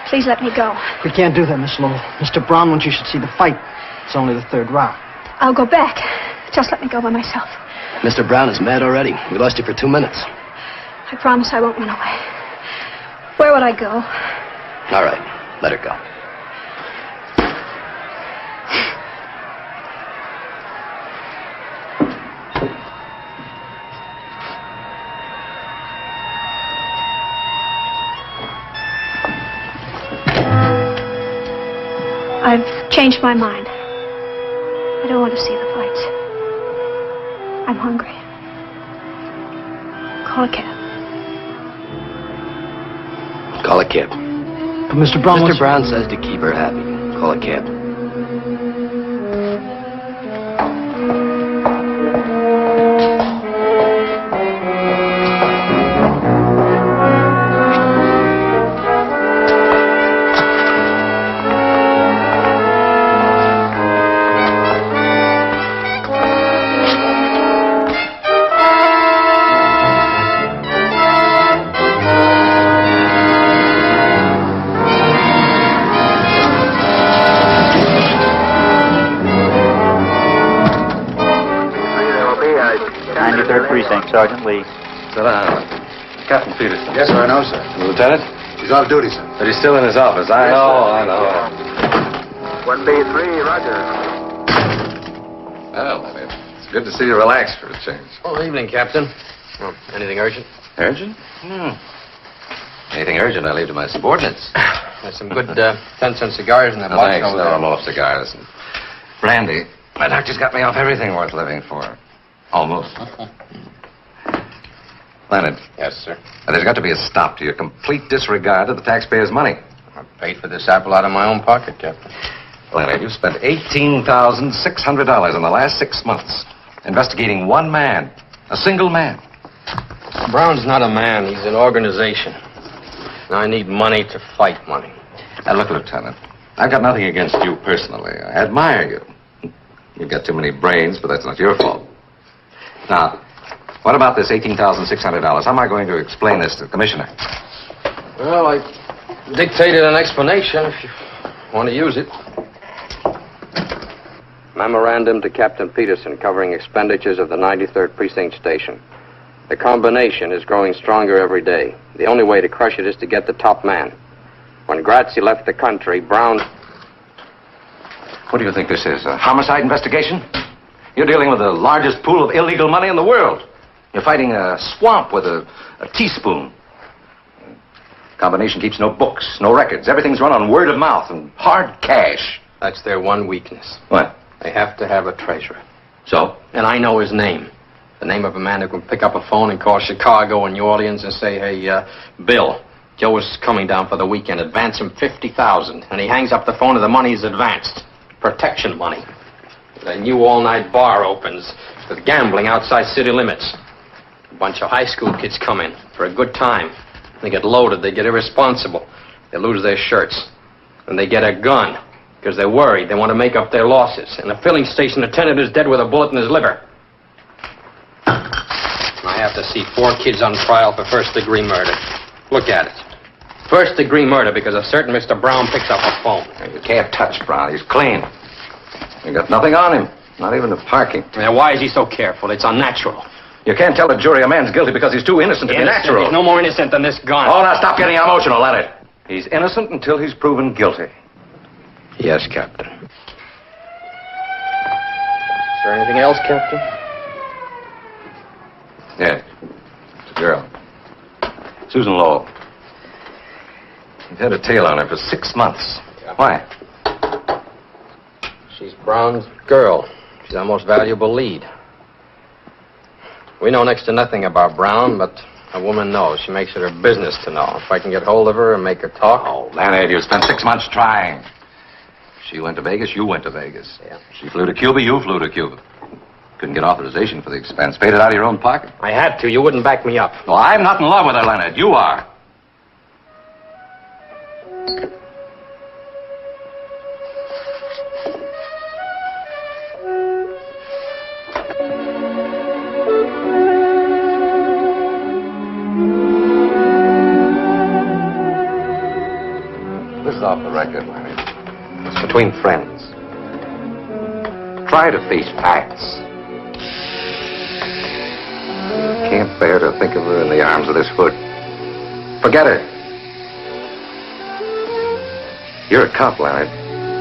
Please let me go. We can't do that, Miss Lowell. Mr. Brown wants you should see the fight. It's only the third round. I'll go back. Just let me go by myself. Mr. Brown is mad already. We lost you for 2 minutes. I promise I won't run away. Where would I go? All right. Let her go. I've changed my mind. I don't want to see the fights. I'm hungry. Call a cab. Call a cab. But Mr. Brown Mr. Brown says to keep her happy. Call a cab. Sergeant Lee. Sit down. Captain Peterson. Yes, sir, I know, sir. The lieutenant? He's off duty, sir. But he's still in his office. I know. 1B3, roger. Well, it's good to see you relaxed for a change. Oh, evening, Captain. Oh, anything urgent? Urgent? Anything urgent, I leave to my subordinates. There's some good 10-cent cigars in that No, box thanks. over No, there. I'm off cigars. And brandy. My doctor's got me off everything worth living for. Almost. Leonard. Yes, sir. There's got to be a stop to your complete disregard of the taxpayers' money. I paid for this apple out of my own pocket, Captain. Leonard, you've spent $18,600 in the last 6 months investigating one man, a single man. Brown's not a man. He's an organization. I need money to fight money. Now, look, Lieutenant, I've got nothing against you personally. I admire you. You've got too many brains, but that's not your fault. Now, what about this $18,600? How am I going to explain this to the commissioner? Well, I dictated an explanation if you want to use it. Memorandum to Captain Peterson covering expenditures of the 93rd Precinct Station. The combination is growing stronger every day. The only way to crush it is to get the top man. When Grazzi left the country, Brown... What do you think this is, a homicide investigation? You're dealing with the largest pool of illegal money in the world. You're fighting a swamp with a teaspoon. Combination keeps no books, no records. Everything's run on word of mouth and hard cash. That's their one weakness. What? They have to have a treasurer. So? And I know his name. The name of a man who can pick up a phone and call Chicago and New Orleans and say, hey, Bill, Joe is coming down for the weekend. Advance him $50,000. And he hangs up the phone and the money's advanced. Protection money. A new all-night bar opens with gambling outside city limits. A bunch of high school kids come in for a good time. They get loaded. They get irresponsible. They lose their shirts. And they get a gun because they're worried. They want to make up their losses. And the filling station attendant is dead with a bullet in his liver. I have to see 4 kids on trial for first-degree murder. Look at it. First-degree murder because a certain Mr. Brown picks up a phone. You can't touch Brown. He's clean. You got nothing on him. Not even the parking. Now, why is he so careful? It's unnatural. You can't tell a jury a man's guilty because he's too innocent to be natural. He's no more innocent than this gun. Oh, now stop getting emotional, Leonard. He's innocent until he's proven guilty. Yes, Captain. Is there anything else, Captain? Yes. It's a girl. Susan Lowell. He's had a tail on her for 6 months. Yeah. Why? She's Brown's girl. She's our most valuable lead. We know next to nothing about Brown, but a woman knows. She makes it her business to know. If I can get hold of her and make her talk... Oh, Leonard, you spent 6 months trying. She went to Vegas, you went to Vegas. Yeah. She flew to Cuba, you flew to Cuba. Couldn't get authorization for the expense. Paid it out of your own pocket. I had to. You wouldn't back me up. Well, I'm not in love with her, Leonard. You are. This is off the record, Larry. It's between friends. Try to face facts. Can't bear to think of her in the arms of this hood. Forget her. You're a cop, Leonard.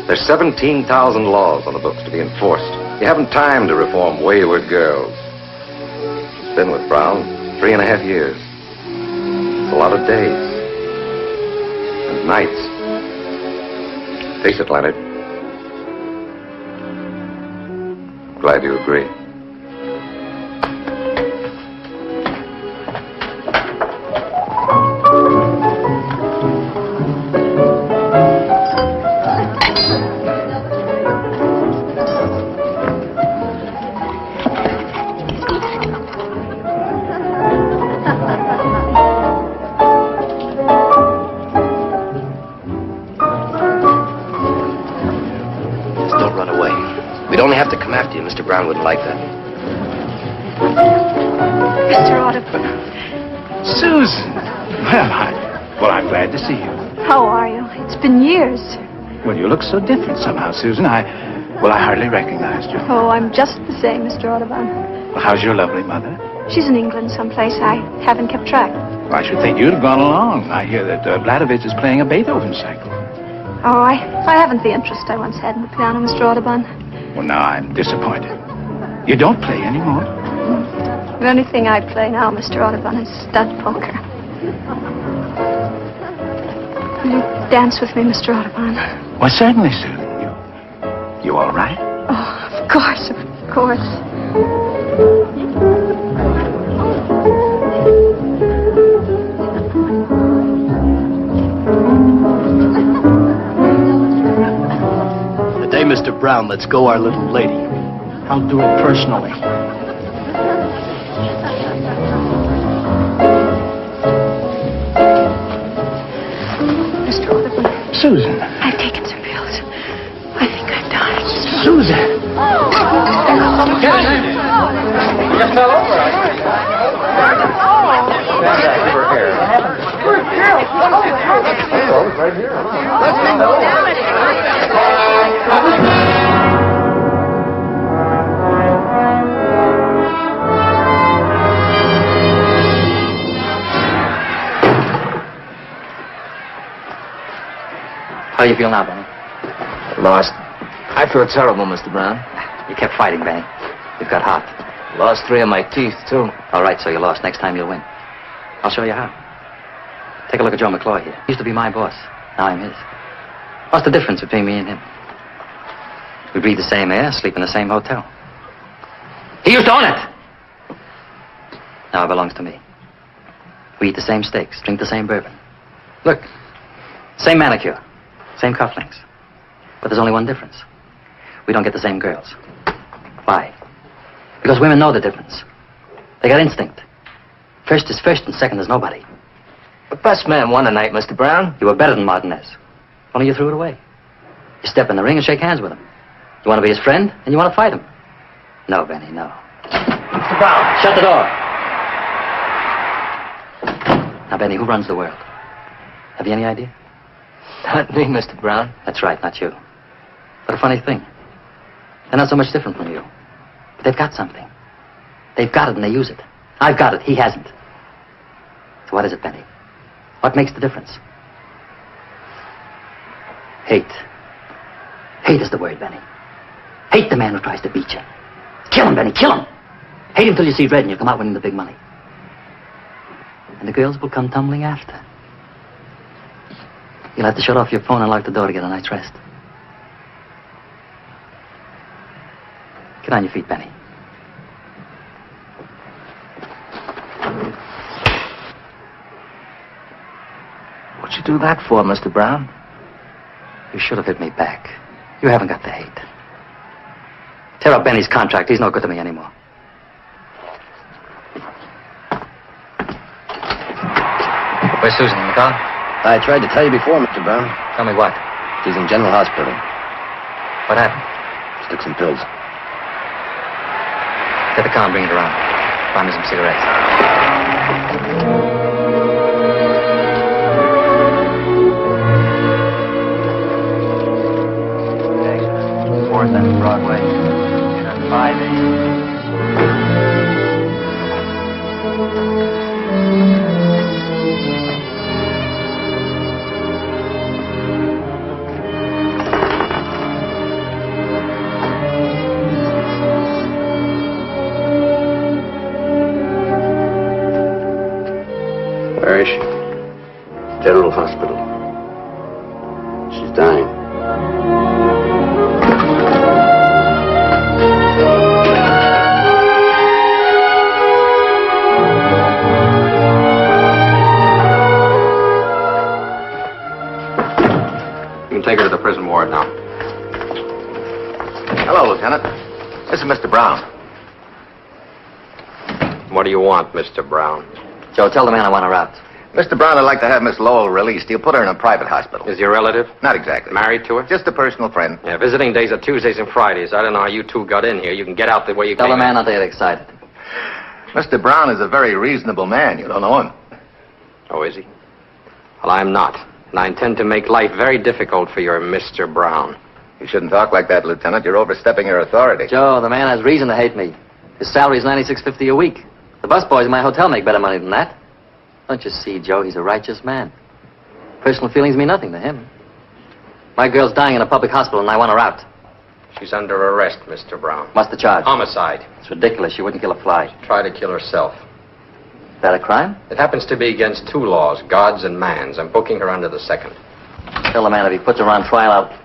There's 17,000 laws on the books to be enforced. You haven't time to reform wayward girls. She's been with Brown 3.5 years. It's a lot of days. And nights. Face it, Leonard. Glad you agree. Mr. Brown wouldn't like that. Mr. Audubon. Susan! Well, I'm glad to see you. How are you? It's been years. Well, you look so different somehow, Susan. I hardly recognized you. Oh, I'm just the same, Mr. Audubon. Well, how's your lovely mother? She's in England someplace. I haven't kept track. Well, I should think you'd have gone along. I hear that Vladovich is playing a Beethoven cycle. Oh, I haven't the interest I once had in the piano, Mr. Audubon. Well, now I'm disappointed. You don't play anymore? The only thing I play now, Mr. Audubon, is stud poker. Will you dance with me, Mr. Audubon? Well, certainly, Susan. You all right? Oh, of course, of course. Hey, Mr. Brown, let's go our little lady. I'll do it personally. Mr. Audubon. Susan. I've taken some pills. I think I'm dying. Susan. You fell over. Right here. How do you feel now, Benny? Lost. I feel terrible, Mr. Brown. You kept fighting, Benny. You've got heart. Lost 3 of my teeth, too. All right, so you lost. Next time you'll win. I'll show you how. Take a look at Joe McClure here. He used to be my boss. Now I'm his. What's the difference between me and him? We breathe the same air, sleep in the same hotel. He used to own it! Now it belongs to me. We eat the same steaks, drink the same bourbon. Look, same manicure, same cufflinks. But there's only one difference. We don't get the same girls. Why? Because women know the difference. They got instinct. First is first and second is nobody. The best man won tonight, Mr. Brown. You were better than Martinez. Only you threw it away. You step in the ring and shake hands with him. You want to be his friend and you want to fight him. No, Benny, no. Mr. Brown. Shut the door. Now, Benny, who runs the world? Have you any idea? Not me, Mr. Brown. That's right, not you. But a funny thing. They're not so much different from you. But they've got something. They've got it and they use it. I've got it, he hasn't. So what is it, Benny? What makes the difference? Hate. Hate is the word, Benny. Hate the man who tries to beat you. Kill him, Benny, kill him. Hate him till you see red and you come out winning the big money. And the girls will come tumbling after. You'll have to shut off your phone and lock the door to get a night's rest. Get on your feet, Benny. What'd you do that for, Mr. Brown? You should have hit me back. You haven't got the hate. Tear up Benny's contract. He's no good to me anymore. Where's Susan? In the car? I tried to tell you before, Mr. Brown. Tell me what? She's in General Hospital. What happened? Took some pills. Get the car and bring it around. Buy me some cigarettes. Broadway. In at 5 Where is she? General Hospital. She's dying. You can take her to the prison ward now. Hello, Lieutenant. This is Mr. Brown. What do you want, Mr. Brown? Joe, tell the man I want her out. Mr. Brown would like to have Miss Lowell released. He'll put her in a private hospital. Is your relative? Not exactly. Married to her? Just a personal friend. Yeah, visiting days are Tuesdays and Fridays. I don't know how you two got in here. You can get out the way you Tell came the man in. not to get excited. Mr. Brown is a very reasonable man. You don't know him. Oh, is he? Well, I'm not. And I intend to make life very difficult for your Mr. Brown. You shouldn't talk like that, Lieutenant. You're overstepping your authority. Joe, the man has reason to hate me. His salary is $96.50 a week. The busboys in my hotel make better money than that. Don't you see, Joe? He's a righteous man. Personal feelings mean nothing to him. My girl's dying in a public hospital, and I want her out. She's under arrest, Mr. Brown. What's the charge? Homicide. It's ridiculous. She wouldn't kill a fly. Try to kill herself. Is that a crime? It happens to be against two laws, God's and man's. I'm booking her under the second. Tell the man if he puts her on trial, I'll...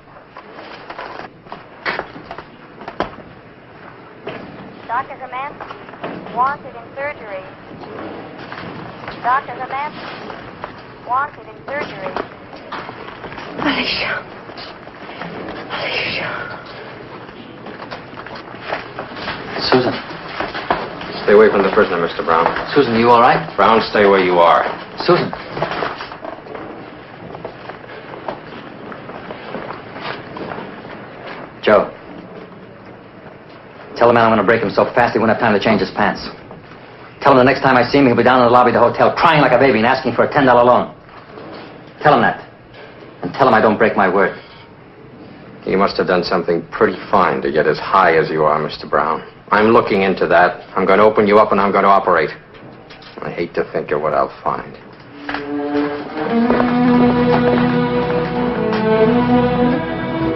Dr. Herman, wanted in surgery. Dr. Herman, wanted in surgery. Alicia. Alicia. Susan. Stay away from the prisoner, Mr. Brown. Susan, you all right? Brown, stay where you are. Susan. Joe. Tell the man I'm going to break him so fast he won't have time to change his pants. Tell him the next time I see him, he'll be down in the lobby of the hotel crying like a baby and asking for a $10 loan. Tell him that. And tell him I don't break my word. You must have done something pretty fine to get as high as you are, Mr. Brown. I'm looking into that. I'm going to open you up and I'm going to operate. I hate to think of what I'll find.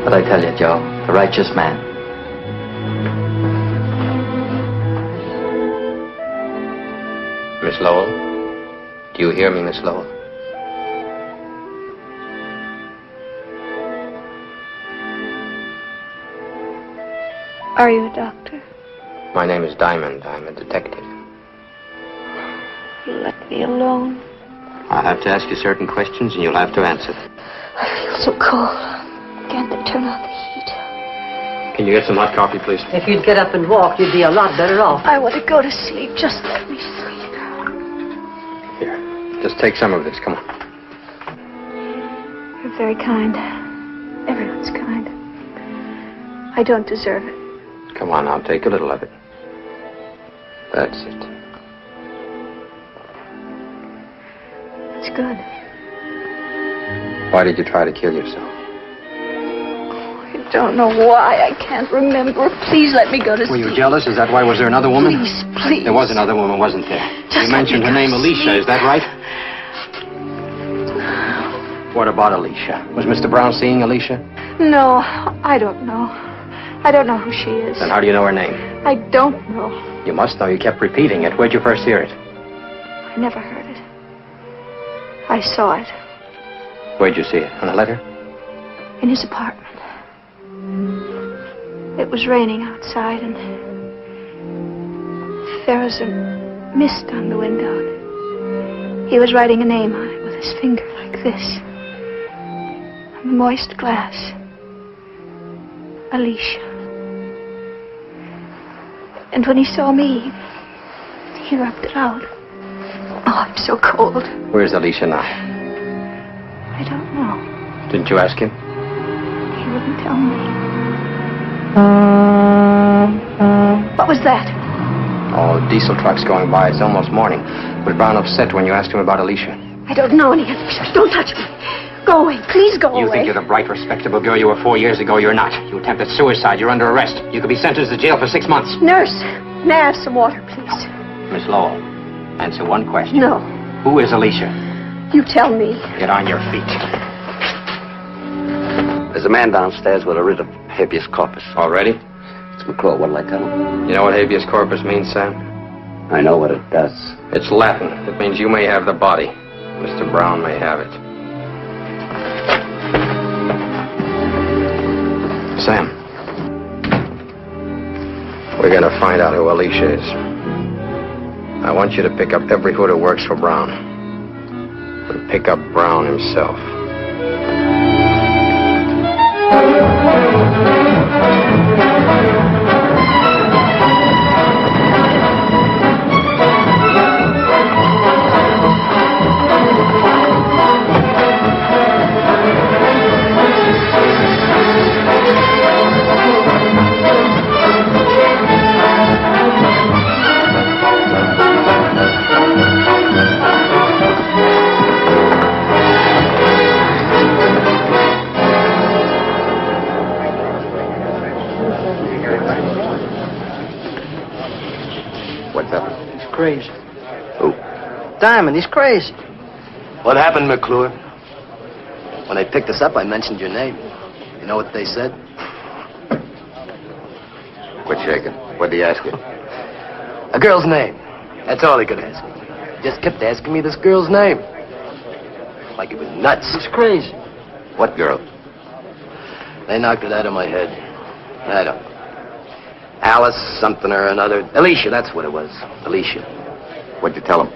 But I tell you, Joe, the righteous man. Miss Lowell? Do you hear me, Miss Lowell? Are you a doctor? My name is Diamond. I'm a detective. Let me alone. I'll have to ask you certain questions and you'll have to answer them. I feel so cold. Can't they turn on the heat? Can you get some hot coffee, please? If you'd get up and walk, you'd be a lot better off. I want to go to sleep. Just let me sleep. Here, just take some of this. Come on. You're very kind. Everyone's kind. I don't deserve it. Come on now, take a little of it. That's it. It's good. Why did you try to kill yourself? I don't know why. I can't remember. Please let me go to Were sleep. you jealous? Is that why? Was there another woman? Please, please. There was another woman, wasn't there? Just You mentioned let her me name, go to Alicia. sleep. Is that right? What about Alicia? Was Mr. Brown seeing Alicia? No, I don't know. I don't know who she is. Then how do you know her name? I don't know. You must know. You kept repeating it. Where'd you first hear it? I never heard it. I saw it Where'd you see it? On a letter? in his apartment. It was raining outside, and there was a mist on the window. He was writing a name on it with his finger like this. On the moist glass. Alicia. And when he saw me, he rubbed it out. Oh, I'm so cold. Where's Alicia now? I don't know. Didn't you ask him? He wouldn't tell me. What was that? Oh, diesel trucks going by. It's almost morning. Was Brown upset when you asked him about Alicia? I don't know any Alicia. Don't touch me. Go Go away. Please go You away. think you're the bright, respectable girl you were 4 years ago. You're not. You attempted suicide. You're under arrest. You could be sentenced to jail for 6 months. Nurse, may I have some water, please? Miss Lowell, answer one question. No. Who is Alicia? You tell me. Get on your feet. There's a man downstairs with a writ of habeas corpus. Already? It's McClure. What'll I tell him? You know what habeas corpus means, Sam? I know what it does. It's Latin. It means you may have the body. Mr. Brown may have it. Sam, we're going to find out who Alicia is. I want you to pick up every hood who works for Brown. And pick up Brown himself. Crazy. Who? Diamond, he's crazy. What happened, McClure? When they picked us up, I mentioned your name. You know what they said? Quit shaking. What'd he ask you? A girl's name. That's all he could ask me. He just kept asking me this girl's name. Like it was nuts. He's crazy. What girl? They knocked it out of my head. I don't know. Alice something or another. Alicia, that's what it was. Alicia. What'd you tell him?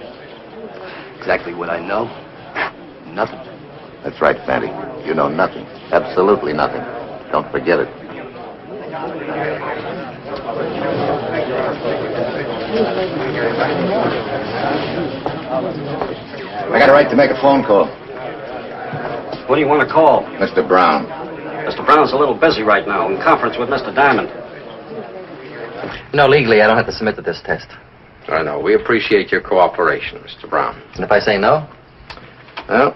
Exactly what I know. Nothing. That's right, Fante. You know nothing. Absolutely nothing. Don't forget it. I got a right to make a phone call. What do you want to call? Mr. Brown. Mr. Brown's a little busy right now, in conference with Mr. Diamond. You know, legally, I don't have to submit to this test. I know. We appreciate your cooperation, Mr. Brown. And if I say no? Well,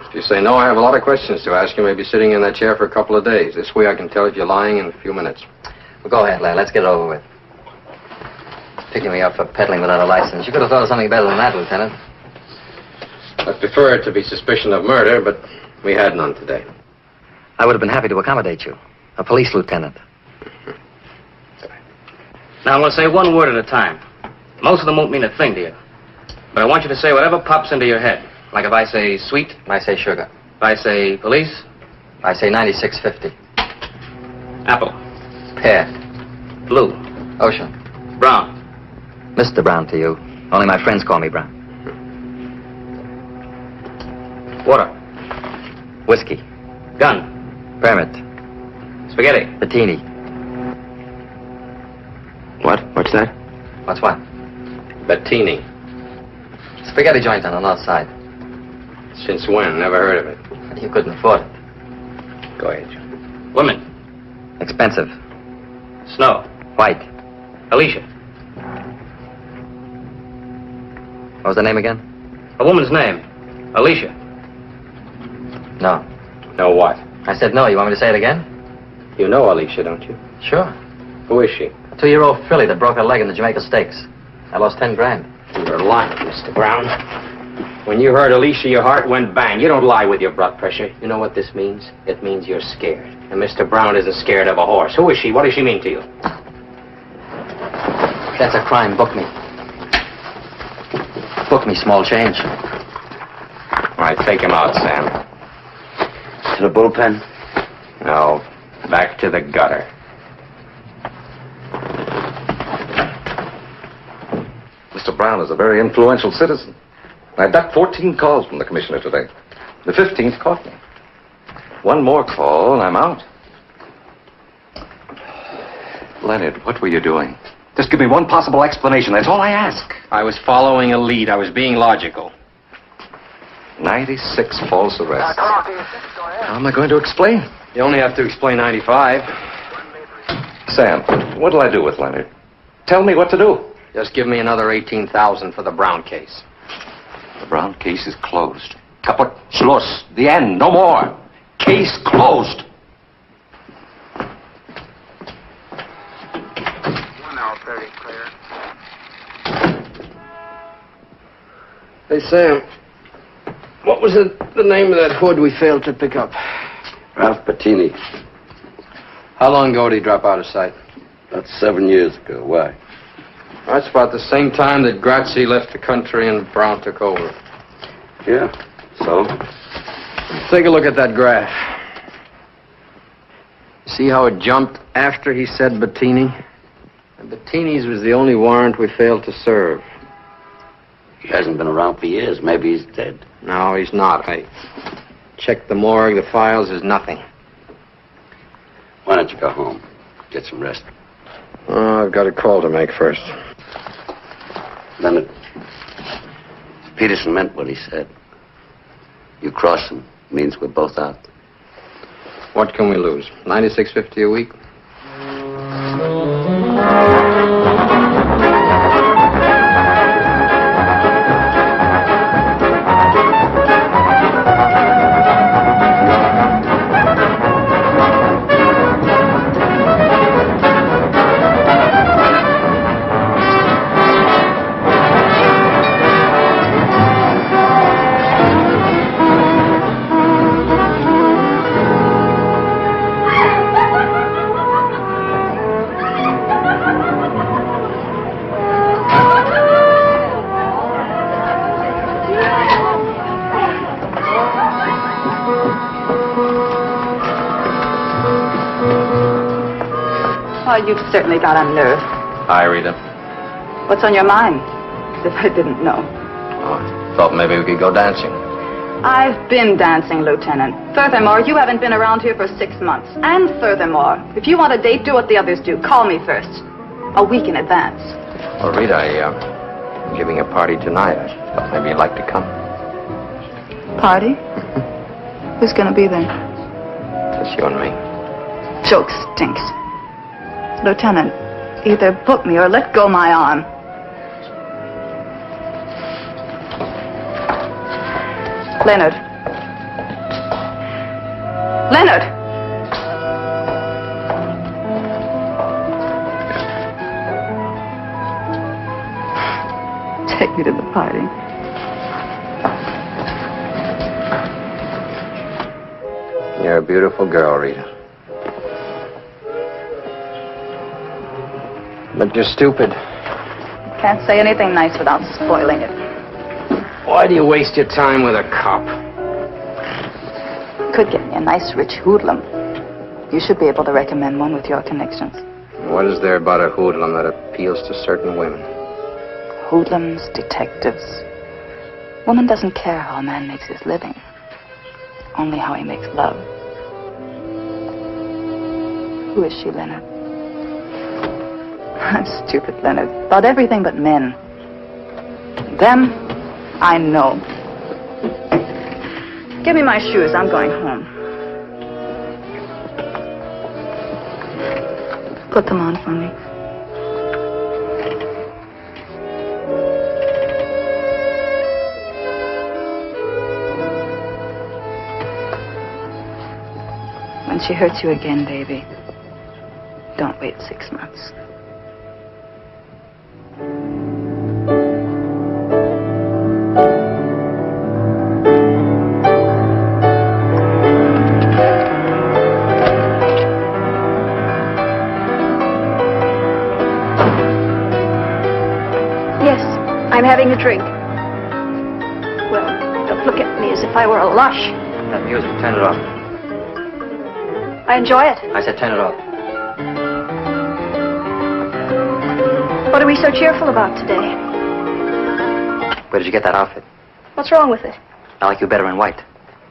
if you say no, I have a lot of questions to ask you. Maybe sitting in that chair for a couple of days. This way I can tell if you're lying in a few minutes. Well, go ahead, lad. Let's get it over with. Picking me up for peddling without a license. You could have thought of something better than that, Lieutenant. I'd prefer it to be suspicion of murder, but we had none today. I would have been happy to accommodate you. A police lieutenant. Now, I'm going to say one word at a time. Most of them won't mean a thing to you. But I want you to say whatever pops into your head. Like if I say sweet. I say sugar. If I say police. I say 9650. Apple. Pear. Blue. Ocean. Brown. Mr. Brown to you. Only my friends call me Brown. Water. Whiskey. Gun. Permit. Spaghetti. Bettini. What? What's that? What's what? Bettini. Spaghetti joint on the north side. Since when? Never heard of it. You couldn't afford it. Go ahead, John. Women. Expensive. Snow. White. Alicia. What was the name again? A woman's name. Alicia. No. No what? I said no. You want me to say it again? You know Alicia, don't you? Sure. Who is she? A 2-year-old filly that broke her leg in the Jamaica Stakes. I lost 10 grand. You're lying, Mr. Brown. When you heard Alicia, your heart went bang. You don't lie with your blood pressure. You know what this means? It means you're scared. And Mr. Brown isn't scared of a horse. Who is she? What does she mean to you? That's a crime. Book me. Book me, small change. All right, take him out, Sam. To the bullpen? No, back to the gutter. Mr. Brown is a very influential citizen. I ducked 14 calls from the commissioner today. The 15th caught me. One more call and I'm out. Leonard, what were you doing? Just give me one possible explanation. That's all I ask. I was following a lead. I was being logical. 96 false arrests. How am I going to explain? You only have to explain 95. Sam, what'll I do with Leonard? Tell me what to do. Just give me another $18,000 for the Brown case. The Brown case is closed. Kaput, Schluss. The end. No more. Case closed. 1L30 clear. Hey, Sam. What was the name of that hood we failed to pick up? Ralph Bettini. How long ago did he drop out of sight? About 7 years ago. Why? That's about the same time that Grazzi left the country and Brown took over. Yeah. So? Take a look at that graph. See how it jumped after he said Bettini? And Bettini's was the only warrant we failed to serve. He hasn't been around for years. Maybe he's dead. No, he's not. I checked the morgue, the files, there's nothing. Why don't you go home? Get some rest. Oh, I've got a call to make first. Leonard, Peterson meant what he said. You cross him, means we're both out. What can we lose? $96.50 a week? Well, you've certainly got on nerve. Hi, Rita. What's on your mind? As if I didn't know. Oh, I thought maybe we could go dancing. I've been dancing, Lieutenant. Furthermore, you haven't been around here for 6 months. And furthermore, if you want a date, do what the others do. Call me first. A week in advance. Well, Rita, I'm giving a party tonight. I thought maybe you'd like to come. Party? Who's gonna be there? Just you and me. Joke stinks. Lieutenant, either book me or let go my arm. Leonard. Leonard! Take me to the party. You're a beautiful girl, Rita. But you're stupid. Can't say anything nice without spoiling it. Why do you waste your time with a cop? Could get me a nice rich hoodlum. You should be able to recommend one with your connections. What is there about a hoodlum that appeals to certain women? Hoodlums, detectives. Woman doesn't care how a man makes his living. Only how he makes love. Who is she, Leonard? I'm stupid, Leonard. About everything but men. Them, I know. Give me my shoes. I'm going home. Put them on for me. When she hurts you again, baby, don't wait 6 months. I'm having a drink. Well, don't look at me as if I were a lush. That music, turn it off. I enjoy it. I said turn it off. What are we so cheerful about today? Where did you get that outfit? What's wrong with it? I like you better in white.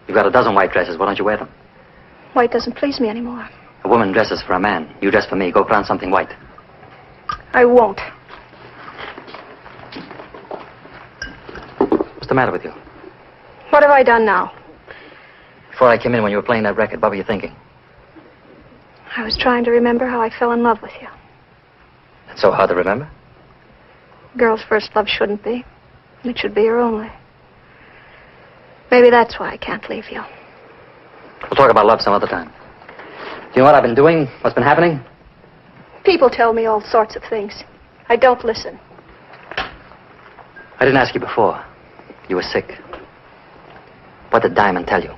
You've got a dozen white dresses. Why don't you wear them? White doesn't please me anymore. A woman dresses for a man. You dress for me. Go put on something white. I won't. What's the matter with you? What have I done now? Before I came in when you were playing that record, what were you thinking? I was trying to remember how I fell in love with you. That's so hard to remember. Girl's first love shouldn't be. It should be her only. Maybe that's why I can't leave you. We'll talk about love some other time. Do you know what I've been doing? What's been happening? People tell me all sorts of things. I don't listen. I didn't ask you before. You were sick. What did Diamond tell you?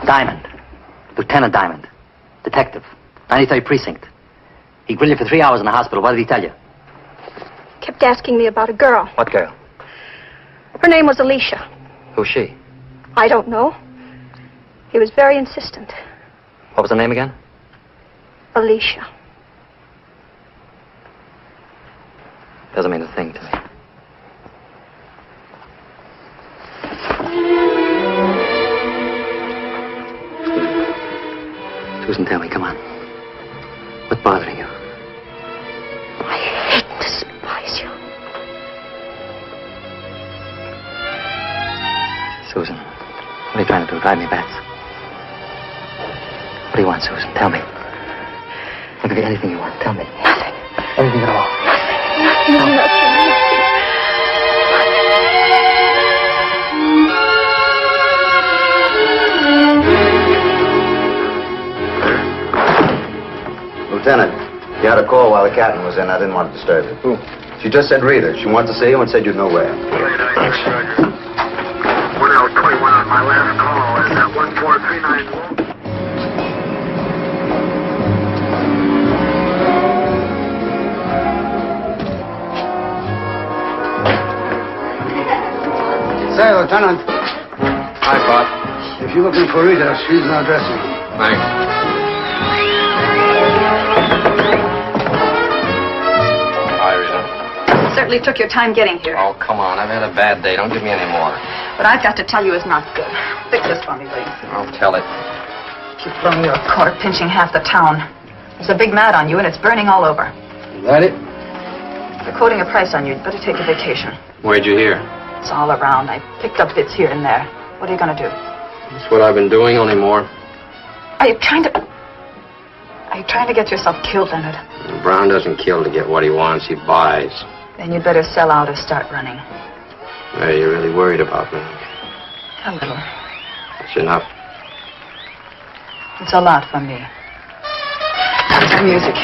Diamond. Lieutenant Diamond. Detective. 93rd Precinct. He grilled you for 3 hours in the hospital. What did he tell you? Kept asking me about a girl. What girl? Her name was Alicia. Who's she? I don't know. He was very insistent. What was her name again? Alicia. Doesn't mean a thing to me. Susan, tell me, come on. What's bothering you? I hate and despise you. Susan, what are you trying to do? Drive me bats? What do you want, Susan? Tell me. I'll give you anything you want. Tell me. Nothing. Anything at all. Nothing. Lieutenant, you had a call while the captain was in. I didn't want to disturb you. Who? She just said Rita. She wanted to see you and said you'd know where. Thanks. 1021 on my last call. Is that 14391? Say, Lieutenant. Hi, Pop. If you're looking for Rita, she's in our dressing room. Thanks. Hi, Rita. Certainly took your time getting here. Oh, come on. I've had a bad day. Don't give me any more. What I've got to tell you is not good. Fix this for me, please. I'll tell it. You've blown your core pinching half the town. There's a big mat on you, and it's burning all over. Is that it? They're quoting a price on you. You'd better take a vacation. Where'd you hear? It's all around. I picked up bits here and there. What are you going to do? That's what I've been doing, only more. Are you trying to get yourself killed, Leonard? Brown doesn't kill to get what he wants. He buys. Then you'd better sell out or start running. Hey, you're really worried about me. A little. It's enough. It's a lot for me. The music.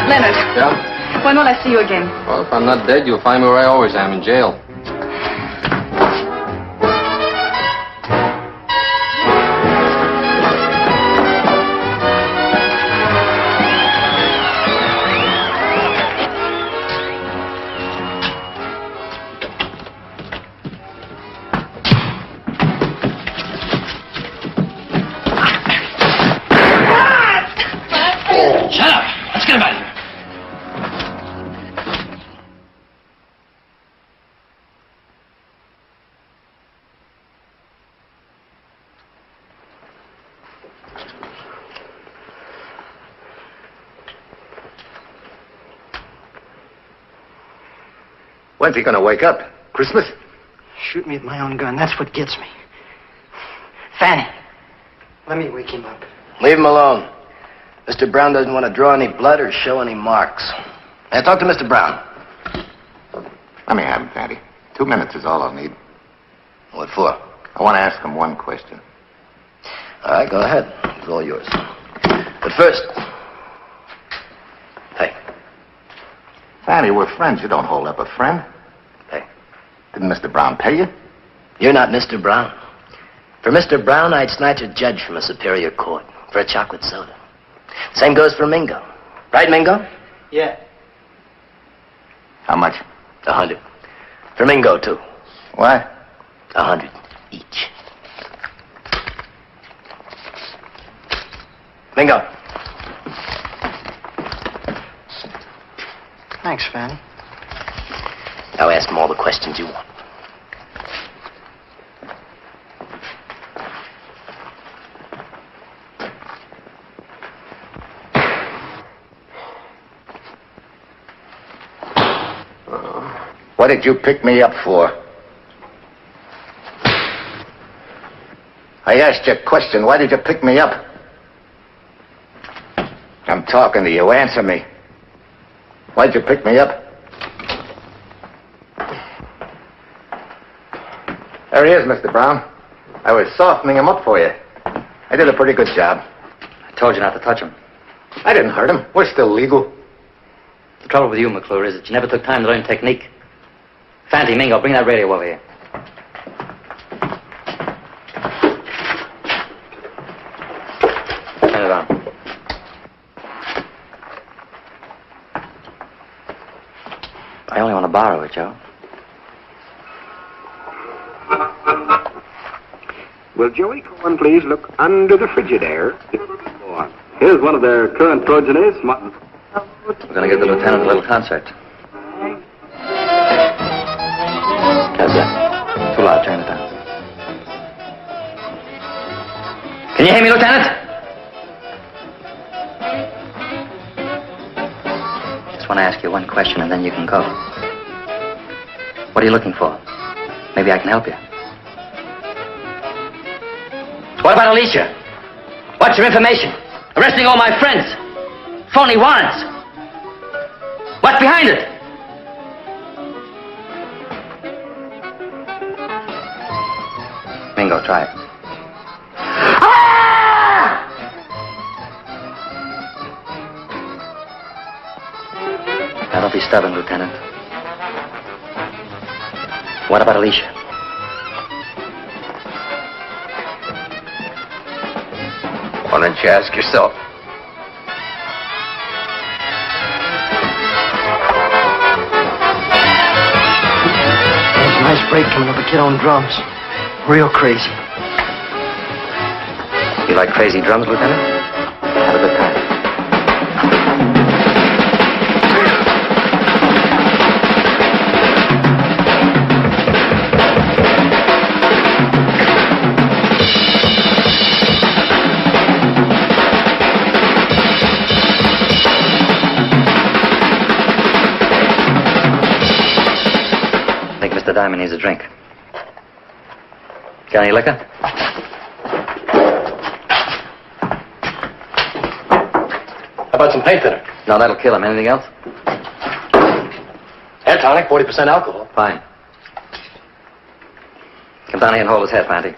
Leonard. Yeah? When will I see you again? Well, if I'm not dead, you'll find me where I always am, in jail. Shut up! Let's get him out of here. When's he going to wake up? Christmas? Shoot me with my own gun. That's what gets me. Fanny, let me wake him up. Leave him alone. Mr. Brown doesn't want to draw any blood or show any marks. Now, talk to Mr. Brown. Let me have him, Fanny. 2 minutes is all I'll need. What for? I want to ask him one question. All right, go ahead. It's all yours. But first... Hey. Fanny, we're friends. You don't hold up a friend. Hey. Didn't Mr. Brown pay you? You're not Mr. Brown. For Mr. Brown, I'd snatch a judge from a superior court for a chocolate soda. Same goes for Mingo. Right, Mingo? Yeah. How much? 100. For Mingo, too. What? 100 each. Mingo. Thanks, Fanny. Now ask him all the questions you want. What did you pick me up for? I asked you a question. Why did you pick me up? I'm talking to you. Answer me. Why'd you pick me up? There he is, Mr. Brown. I was softening him up for you. I did a pretty good job. I told you not to touch him. I didn't hurt him. We're still legal. The trouble with you, McClure, is that you never took time to learn technique. Fante and Mingo, bring that radio over here. Turn it on. I only want to borrow it, Joe. Will Joey Cohen please look under the Frigidaire? Here's one of their current progenies. We're going to give the lieutenant a little concert. How's that? Too loud. Turn it down. Can you hear me, Lieutenant? Just want to ask you one question, and then you can go. What are you looking for? Maybe I can help you. What about Alicia? What's your information? Arresting all my friends. Phony warrants. What's behind it? Mingo, try it. Now, don't be stubborn, Lieutenant. What about Alicia? Why don't you ask yourself? There's a nice break coming up a kid on drums. Real crazy. You like crazy drums, Lieutenant? Have a good time. Mr. Diamond needs a drink. Got any liquor? How about some paint thinner? No, that'll kill him. Anything else? Hair tonic, 40% alcohol. Fine. Come down here and hold his head, Fante.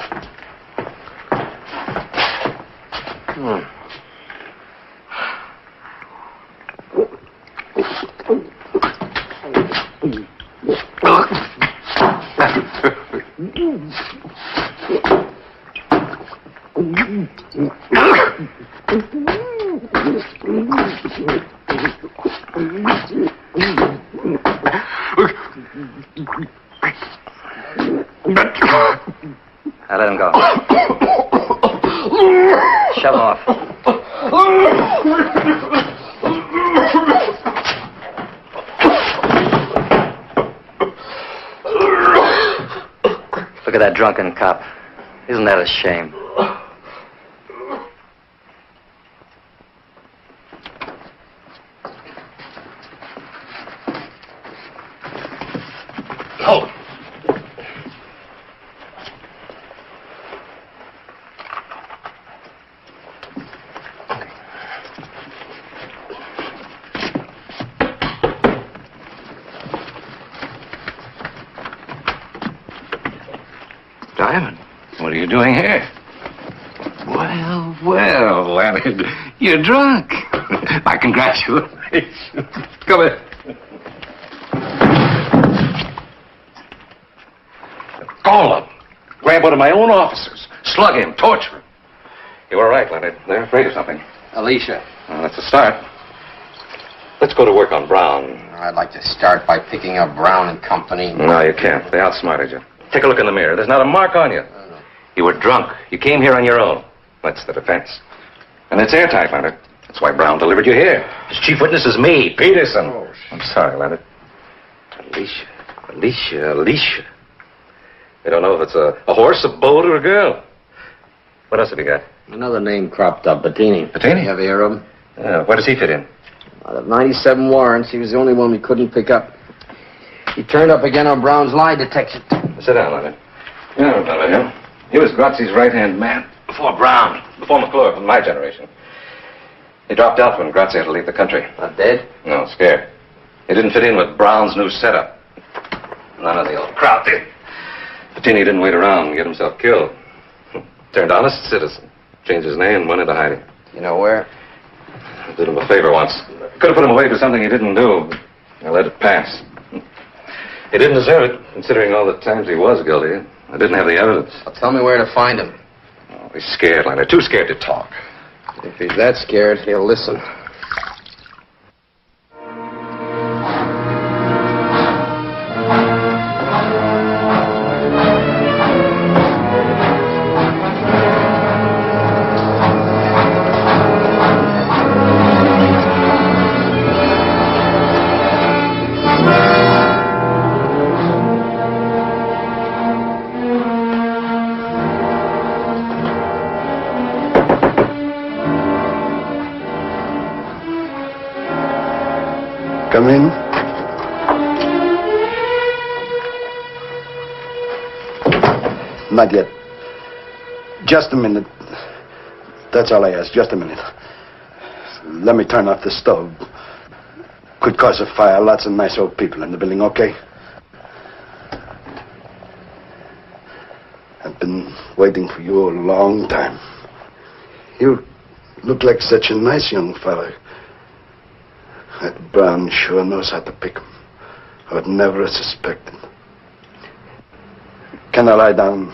Now let him go. Shove him off. Look at that drunken cop. Isn't that a shame? Oh. Diamond, what are you doing here? Well, Leonard, you're drunk. My congratulations. Come in. Call him. Grab one of my own officers. Slug him. Torture him. You were right, Leonard. They're afraid of something. Alicia. Well, that's a start. Let's go to work on Brown. I'd like to start by picking up Brown and Company. No, you can't. They outsmarted you. Take a look in the mirror. There's not a mark on you. You were drunk. You came here on your own. That's the defense. And it's airtight, Leonard. That's why Brown delivered you here. His chief witness is me, Peterson. Oh, I'm sorry, Leonard. Alicia. They don't know if it's a horse, a boat, or a girl. What else have you got? Another name cropped up, Bettini. Bettini? You ever hear of him? Yeah, where does he fit in? Out of 97 warrants, he was the only one we couldn't pick up. He turned up again on Brown's lie detection. Sit down, Leonard. You know about him. He was Grazzi's right-hand man. Before Brown. Before McClure, from my generation. He dropped out when Grazzi had to leave the country. Not dead? No, scared. He didn't fit in with Brown's new setup. None of the old crowd did. Bettini didn't wait around and get himself killed. Turned honest citizen. Changed his name and went into hiding. You know where? I did him a favor once. Could have put him away for something he didn't do, but I let it pass. He didn't deserve it, considering all the times he was guilty. I didn't have the evidence. Well, tell me where to find him. Oh, he's scared, Leonard. Too scared to talk. If he's that scared, he'll listen. Come in. Not yet. Just a minute. That's all I ask. Just a minute. Let me turn off the stove. Could cause a fire. Lots of nice old people in the building, okay? I've been waiting for you a long time. You look like such a nice young fellow. That Brown sure knows how to pick 'em. I would never have suspected. Can I lie down?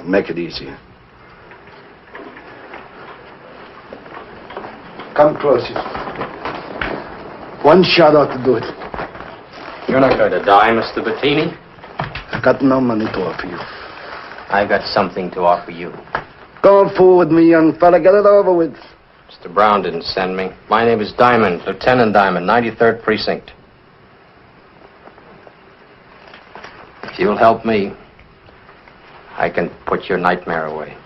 Make it easier. Come closer. One shot ought to do it. You're not going to die, Mr. Bettini. I've got no money to offer you. I've got something to offer you. Go forward, me young fella. Get it over with. Mr. Brown didn't send me. My name is Diamond, Lieutenant Diamond, 93rd Precinct. If you'll help me, I can put your nightmare away.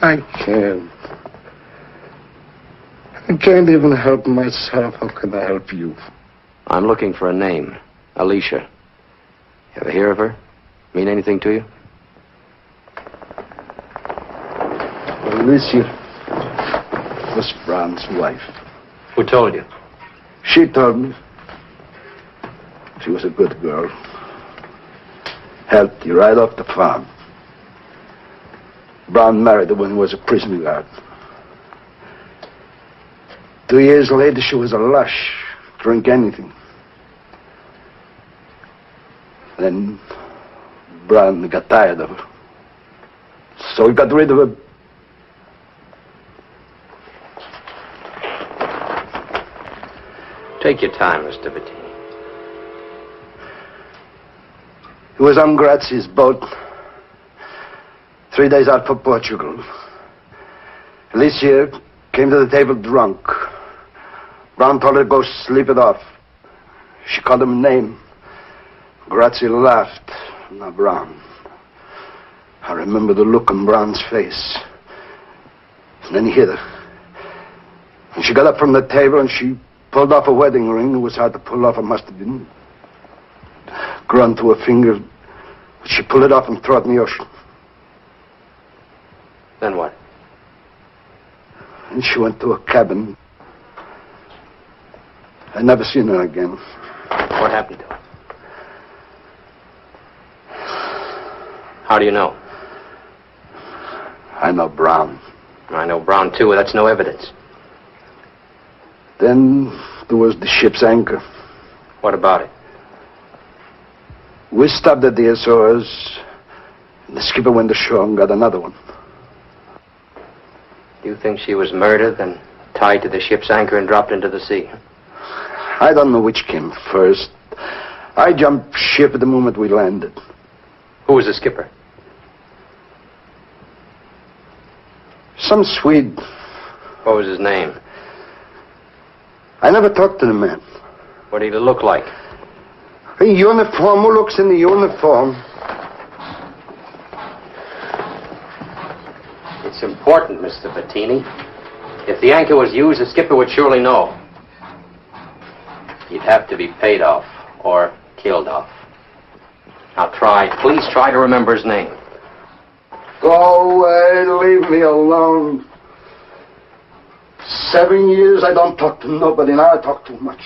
I can't. I can't even help myself. How can I help you? I'm looking for a name. Alicia. You ever hear of her? Mean anything to you? Alicia was Brown's wife. Who told you? She told me. She was a good girl. Helped you right off the farm. Brown married her when he was a prison guard. 2 years later, she was a lush. Drink anything. Then Brown got tired of her. So he got rid of her. Take your time, Mr. Bettini. He was on Grazzi's boat. 3 days out for Portugal. Alicia came to the table drunk. Brown told her to go sleep it off. She called him a name. Grazzi laughed. Not Brown. I remember the look on Brown's face. And then he hit her. And she got up from the table and she pulled off a wedding ring. It was hard to pull off. It must have been grown to her finger. She pulled it off and threw it in the ocean. Then what? And she went to a cabin. I never seen her again. What happened to her? How do you know? I know Brown. I know Brown, too. That's no evidence. Then there was the ship's anchor. What about it? We stopped at the Azores. The skipper went ashore and got another one. You think she was murdered, then tied to the ship's anchor and dropped into the sea? I don't know which came first. I jumped ship at the moment we landed. Who was the skipper? Some Swede. What was his name? I never talked to the man. What did he look like? A uniform. Who looks in the uniform? It's important, Mr. Bettini. If the anchor was used, the skipper would surely know. He'd have to be paid off or killed off. Now please try to remember his name. Go away, leave me alone. 7 years I don't talk to nobody, now I talk too much.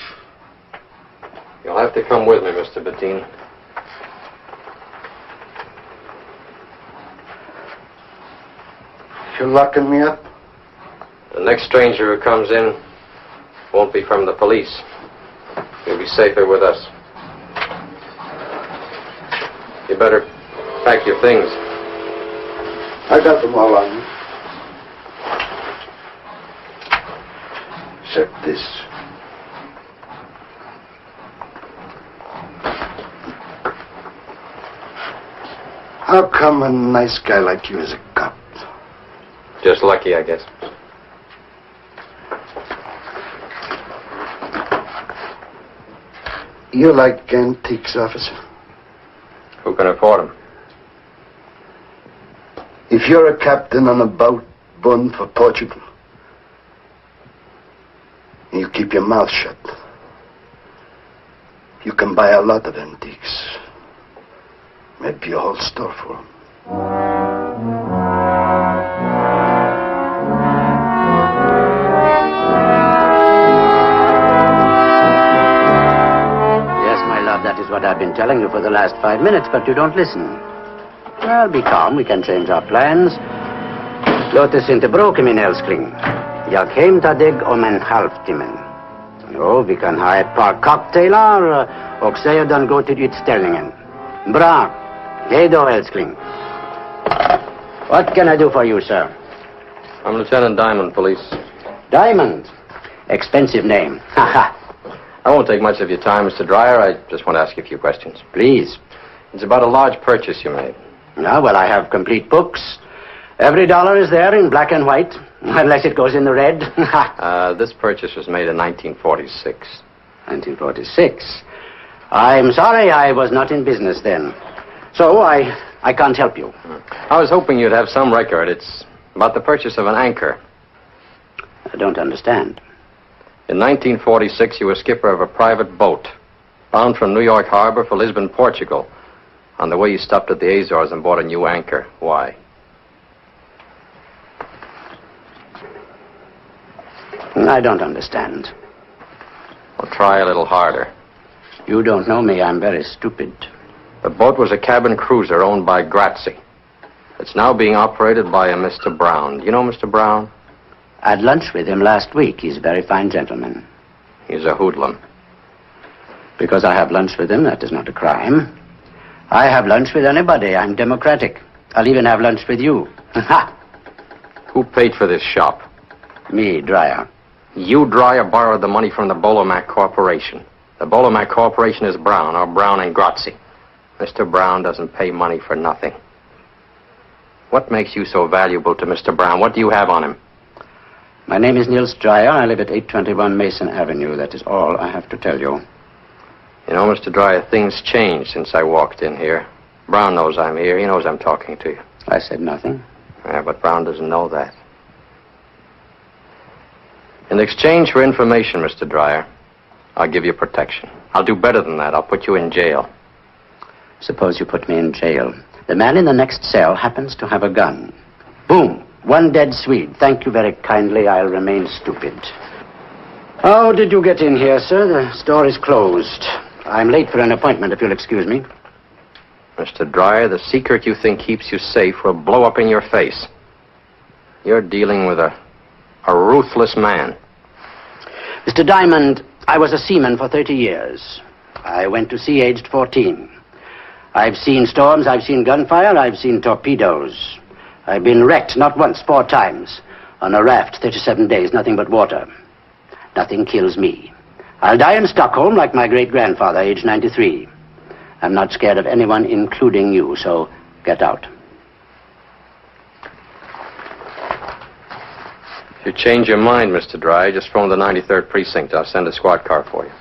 You'll have to come with me, Mr. Bettini. You're locking me up? The next stranger who comes in won't be from the police. You'll be safer with us. You better pack your things. I got them all on me. Except this. How come a nice guy like you is a cop? Just lucky, I guess. You like antiques, officer? Who can afford them? If you're a captain on a boat bound for Portugal, and you keep your mouth shut, you can buy a lot of antiques. Maybe a whole store for them. Yes, my love, that is what I've been telling you for the last 5 minutes, but you don't listen. Well, be calm. We can change our plans. Låt oss inte bråka, min älskling. Jag hämtar dig om en halvtimme. Jo, vi kan ha ett par cocktailar och sedan gå till utställningen. Bra. Hej då, älskling. What can I do for you, sir? I'm Lieutenant Diamond, police. Diamond? Expensive name. Haha. I won't take much of your time, Mr. Dreyer. I just want to ask you a few questions. Please. It's about a large purchase you made. Yeah, well, I have complete books. Every dollar is there in black and white, unless it goes in the red. This purchase was made in 1946. 1946? I'm sorry, I was not in business then. So I can't help you. I was hoping you'd have some record. It's about the purchase of an anchor. I don't understand. In 1946, you were skipper of a private boat, bound from New York Harbor for Lisbon, Portugal. On the way, you stopped at the Azores and bought a new anchor. Why? I don't understand. Well, try a little harder. You don't know me. I'm very stupid. The boat was a cabin cruiser owned by Grazzi. It's now being operated by a Mr. Brown. You know Mr. Brown? I had lunch with him last week. He's a very fine gentleman. He's a hoodlum. Because I have lunch with him, that is not a crime. I have lunch with anybody. I'm democratic. I'll even have lunch with you. Ha! Who paid for this shop? Me, Dreyer. You, Dreyer, borrowed the money from the Bolomac Corporation. The Bolomac Corporation is Brown, or Brown and Grazzi. Mr. Brown doesn't pay money for nothing. What makes you so valuable to Mr. Brown? What do you have on him? My name is Niels Dreyer. I live at 821 Mason Avenue. That is all I have to tell you. You know, Mr. Dreyer, things changed since I walked in here. Brown knows I'm here. He knows I'm talking to you. I said nothing. Yeah, but Brown doesn't know that. In exchange for information, Mr. Dreyer, I'll give you protection. I'll do better than that. I'll put you in jail. Suppose you put me in jail. The man in the next cell happens to have a gun. Boom. One dead Swede. Thank you very kindly. I'll remain stupid. How did you get in here, sir? The store is closed. I'm late for an appointment, if you'll excuse me. Mr. Dreyer, the secret you think keeps you safe will blow up in your face. You're dealing with a ruthless man. Mr. Diamond, I was a seaman for 30 years. I went to sea aged 14. I've seen storms, I've seen gunfire, I've seen torpedoes. I've been wrecked, not once, 4 times. On a raft, 37 days, nothing but water. Nothing kills me. I'll die in Stockholm like my great-grandfather, aged 93. I'm not scared of anyone, including you, so get out. If you change your mind, Mr. Dreyer, just phone the 93rd Precinct. I'll send a squad car for you.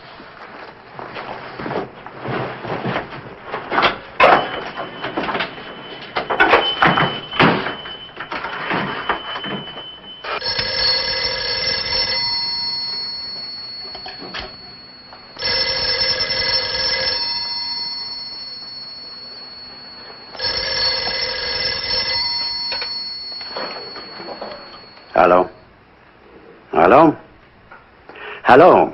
Hello? Hello? Hello?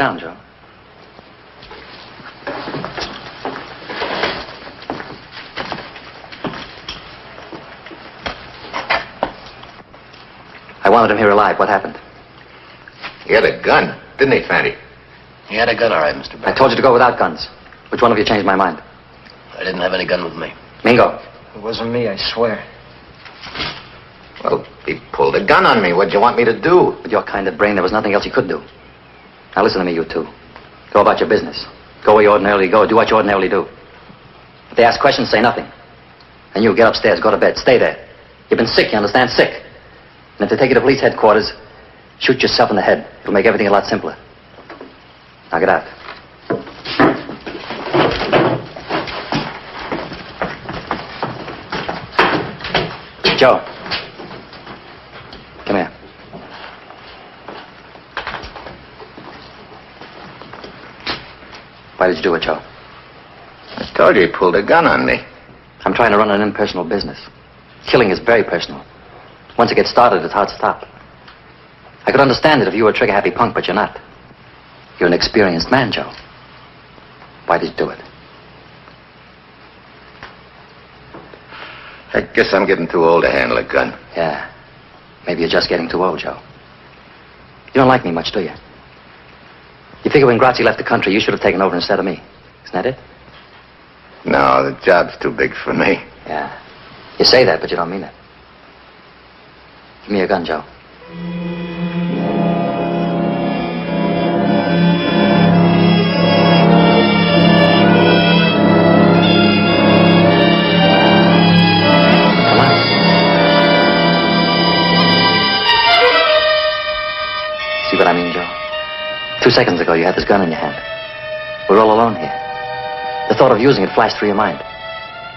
down, Joe. I wanted him here alive. What happened? He had a gun, didn't he, Fante? He had a gun, all right, Mr. Brown. I told you to go without guns. Which one of you changed my mind? I didn't have any gun with me. Mingo. It wasn't me, I swear. Well, he pulled a gun on me. What'd you want me to do? With your kind of brain, there was nothing else you could do. Now listen to me, you two. Go about your business. Go where you ordinarily go. Do what you ordinarily do. If they ask questions, say nothing. And you get upstairs, go to bed, stay there. You've been sick, you understand? Sick. And if they take you to police headquarters, shoot yourself in the head. It'll make everything a lot simpler. Now get out. Joe. Come here. Why did you do it, Joe? I told you he pulled a gun on me. I'm trying to run an impersonal business. Killing is very personal. Once it gets started, it's hard to stop. I could understand it if you were a trigger-happy punk, but you're not. You're an experienced man, Joe. Why did you do it? I guess I'm getting too old to handle a gun. Yeah. Maybe you're just getting too old, Joe. You don't like me much, do you? You figure when Grazzi left the country, you should have taken over instead of me. Isn't that it? No, the job's too big for me. Yeah. You say that, but you don't mean it. Give me your gun, Joe. See what I mean, Joe? 2 seconds ago, you had this gun in your hand. We're all alone here. The thought of using it flashed through your mind.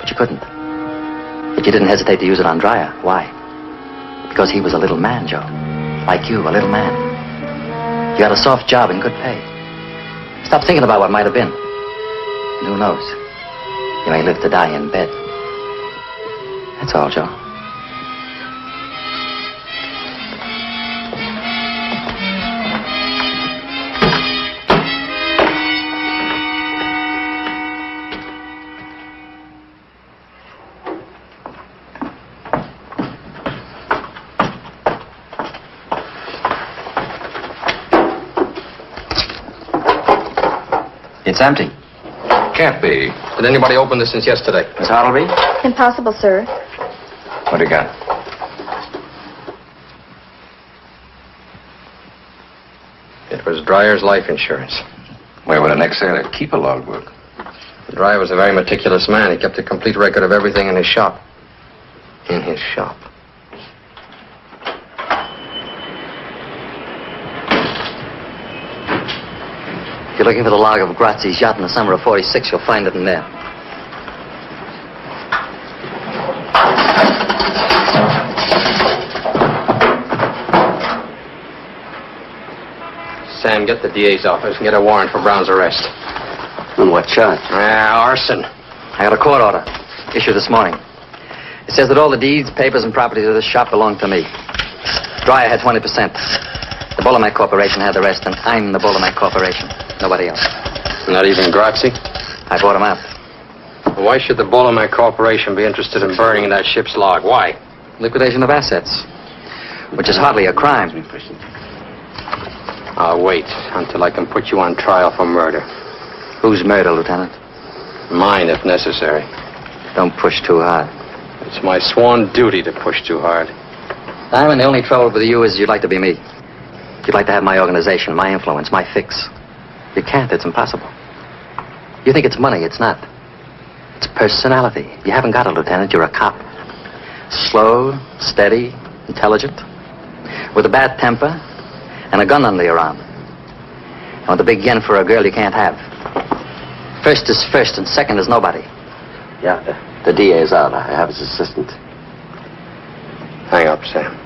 But you couldn't. But you didn't hesitate to use it on Dreyer. Why? Because he was a little man, Joe. Like you, a little man. You had a soft job and good pay. Stop thinking about what might have been. And who knows? You may live to die in bed. That's all, Joe. It's empty. Can't be. Did anybody open this since yesterday? Miss Hartleby? Impossible, sir. What do you got? It was Dreyer's life insurance. Where would an ex-sailor keep a logbook? Dreyer was a very meticulous man. He kept a complete record of everything in his shop. In his shop. If you're looking for the log of Grazzi's yacht in the summer of '46, you'll find it in there. Sam, get the DA's office and get a warrant for Brown's arrest. On what charge? Arson. I got a court order issued this morning. It says that all the deeds, papers, and properties of this shop belong to me. Dreyer had 20%. The Bolomac Corporation had the rest, and I'm the Bolomac Corporation. Nobody else. Not even Grazzi? I bought him out. Why should the Bolomac Corporation be interested in burning that ship's log? Why? Liquidation of assets, which is hardly a crime. I'll wait until I can put you on trial for murder. Whose murder, Lieutenant? Mine, if necessary. Don't push too hard. It's my sworn duty to push too hard. Diamond, the only trouble with you is you'd like to be me. You'd like to have my organization, my influence, my fix. You can't. It's impossible. You think it's money. It's not. It's personality. You haven't got it, Lieutenant. You're a cop. Slow, steady, intelligent, with a bad temper and a gun under your arm. And with a big yen for a girl you can't have. First is first and second is nobody. Yeah, the DA is out. I have his assistant. Hang up, Sam.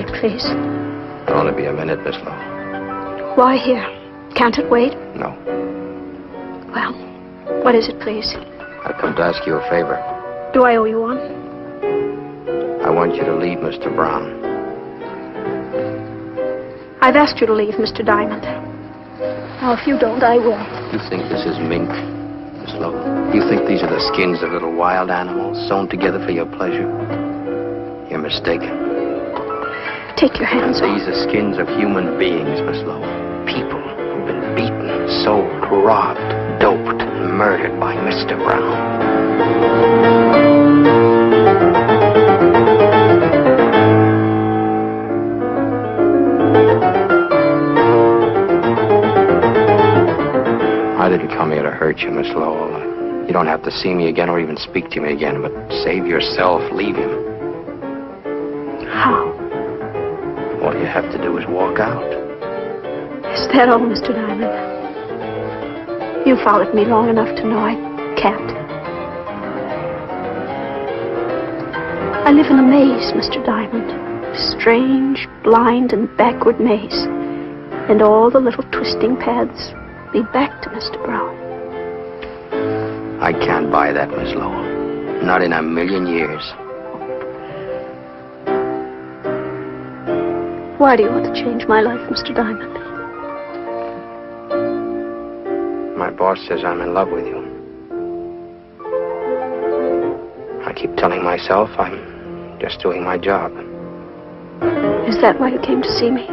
wait, please? It'll only be a minute, Miss Lowell. Why here? Can't it wait? No. Well, what is it, please? I've come to ask you a favor. Do I owe you one? I want you to leave Mr. Brown. I've asked you to leave, Mr. Diamond. Now, if you don't, I will. You think this is mink, Miss Lowell? You think these are the skins of little wild animals sewn together for your pleasure? You're mistaken. Take your hands off. These are skins of human beings, Miss Lowell. People who've been beaten, sold, robbed, doped, and murdered by Mr. Brown. I didn't come here to hurt you, Miss Lowell. You don't have to see me again or even speak to me again, but save yourself, leave him. How? All you have to do is walk out. Is that all, Mr. Diamond? You followed me long enough to know I can't. I live in a maze, Mr. Diamond. A strange, blind, and backward maze. And all the little twisting paths lead back to Mr. Brown. I can't buy that, Miss Lowell. Not in a million years. Why do you want to change my life, Mr. Diamond? My boss says I'm in love with you. I keep telling myself I'm just doing my job. Is that why you came to see me?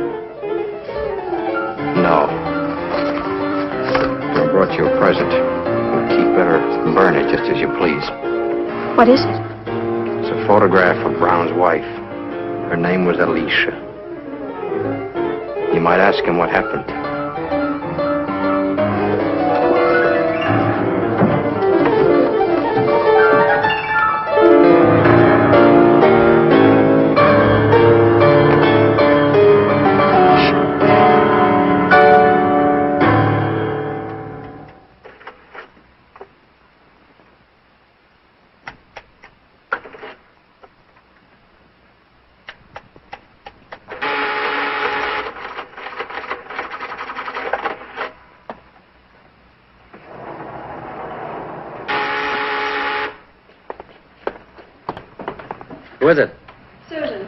No. I brought you a present. Keep it or burn it, just as you please. What is it? It's a photograph of Brown's wife. Her name was Alicia. You might ask him what happened. Who is it? Susan.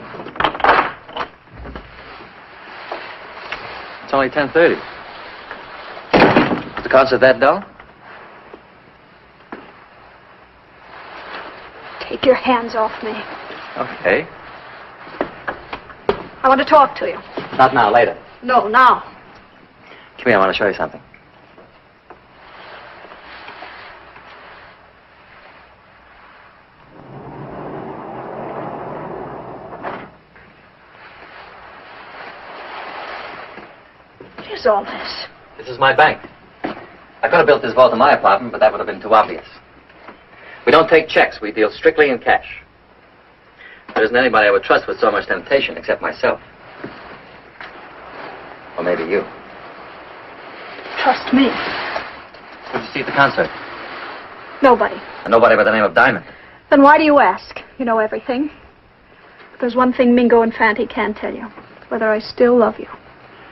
It's only 10:30. Is the concert that dull? Take your hands off me. Okay. I want to talk to you. Not now, later. No, now. Come here, I want to show you something. What is all this? This is my bank. I could have built this vault in my apartment, but that would have been too obvious. We don't take checks. We deal strictly in cash. There isn't anybody I would trust with so much temptation except myself. Or maybe you. Trust me. Who'd you see at the concert? Nobody. And nobody by the name of Diamond. Then why do you ask? You know everything. There's one thing Mingo and Fante can't tell you. Whether I still love you.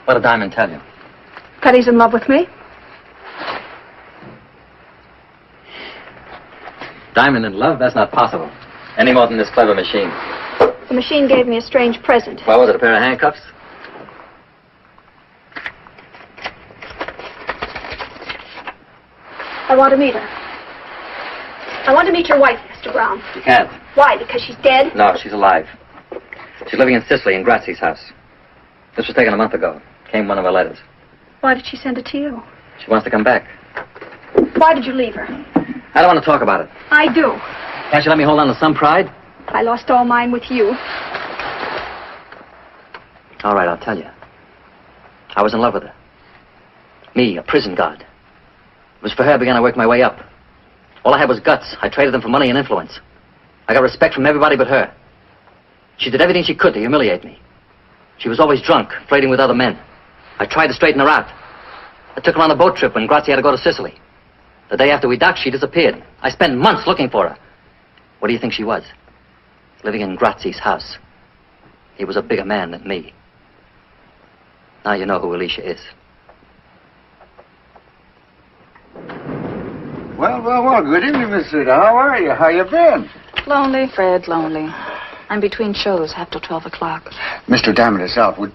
What did Diamond tell you? That he's in love with me. Diamond in love? That's not possible. Any more than this clever machine. The machine gave me a strange present. What was it, a pair of handcuffs? I want to meet her. I want to meet your wife, Mr. Brown. You can't. Why? Because she's dead? No, she's alive. She's living in Sicily, in Grazzi's house. This was taken a month ago. Came one of her letters. Why did she send it to you? She wants to come back. Why did you leave her? I don't want to talk about it. I do. Can't you let me hold on to some pride? I lost all mine with you. All right, I'll tell you. I was in love with her. Me, a prison guard. It was for her I began to work my way up. All I had was guts. I traded them for money and influence. I got respect from everybody but her. She did everything she could to humiliate me. She was always drunk, flirting with other men. I tried to straighten her out. I took her on a boat trip when Grazzi had to go to Sicily. The day after we docked, she disappeared. I spent months looking for her. What do you think she was? Living in Grazzi's house. He was a bigger man than me. Now you know who Alicia is. Well. Good evening, Miss Rita. How are you? How you been? Lonely, Fred, lonely. I'm between shows, half till 12 o'clock. Mr. Diamond is out. Would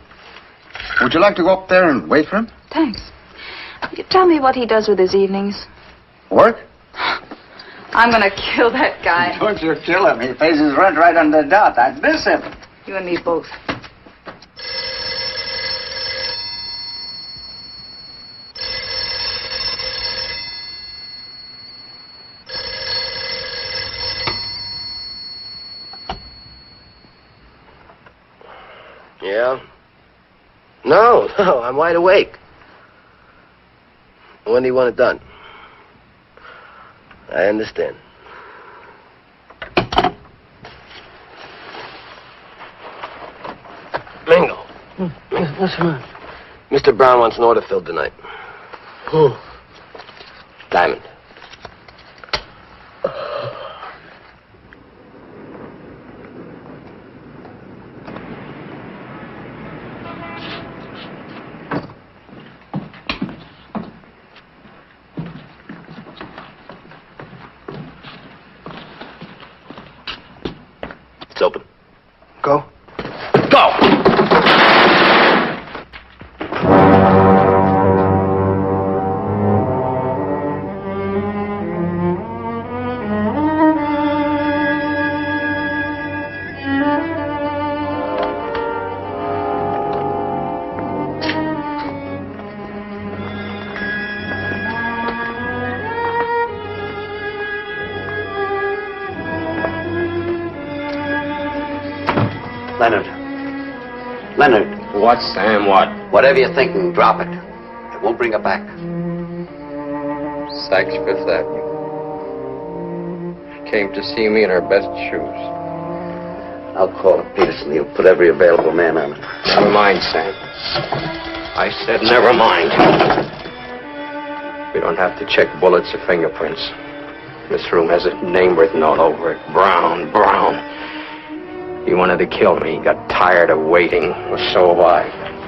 you like to go up there and wait for him? Thanks. Will you tell me what he does with his evenings? Work? I'm gonna kill that guy. Don't you kill him. He pays his rent right on the dot. I'd miss him. You and me both. Yeah? No, I'm wide awake. When do you want it done? I understand. Mingo. What's wrong? Mr. Brown wants an order filled tonight. Who? Diamond. It's open. Go. Go! Leonard. What, Sam, what? Whatever you're thinking, drop it. It won't bring her back. Saks Fifth Avenue. She came to see me in her best shoes. I'll call it Peterson. He'll put every available man on it. Never mind, Sam. I said never mind. We don't have to check bullets or fingerprints. This room has a name written all over it. Brown, Brown. He wanted to kill me. He got tired of waiting. Well, so have I.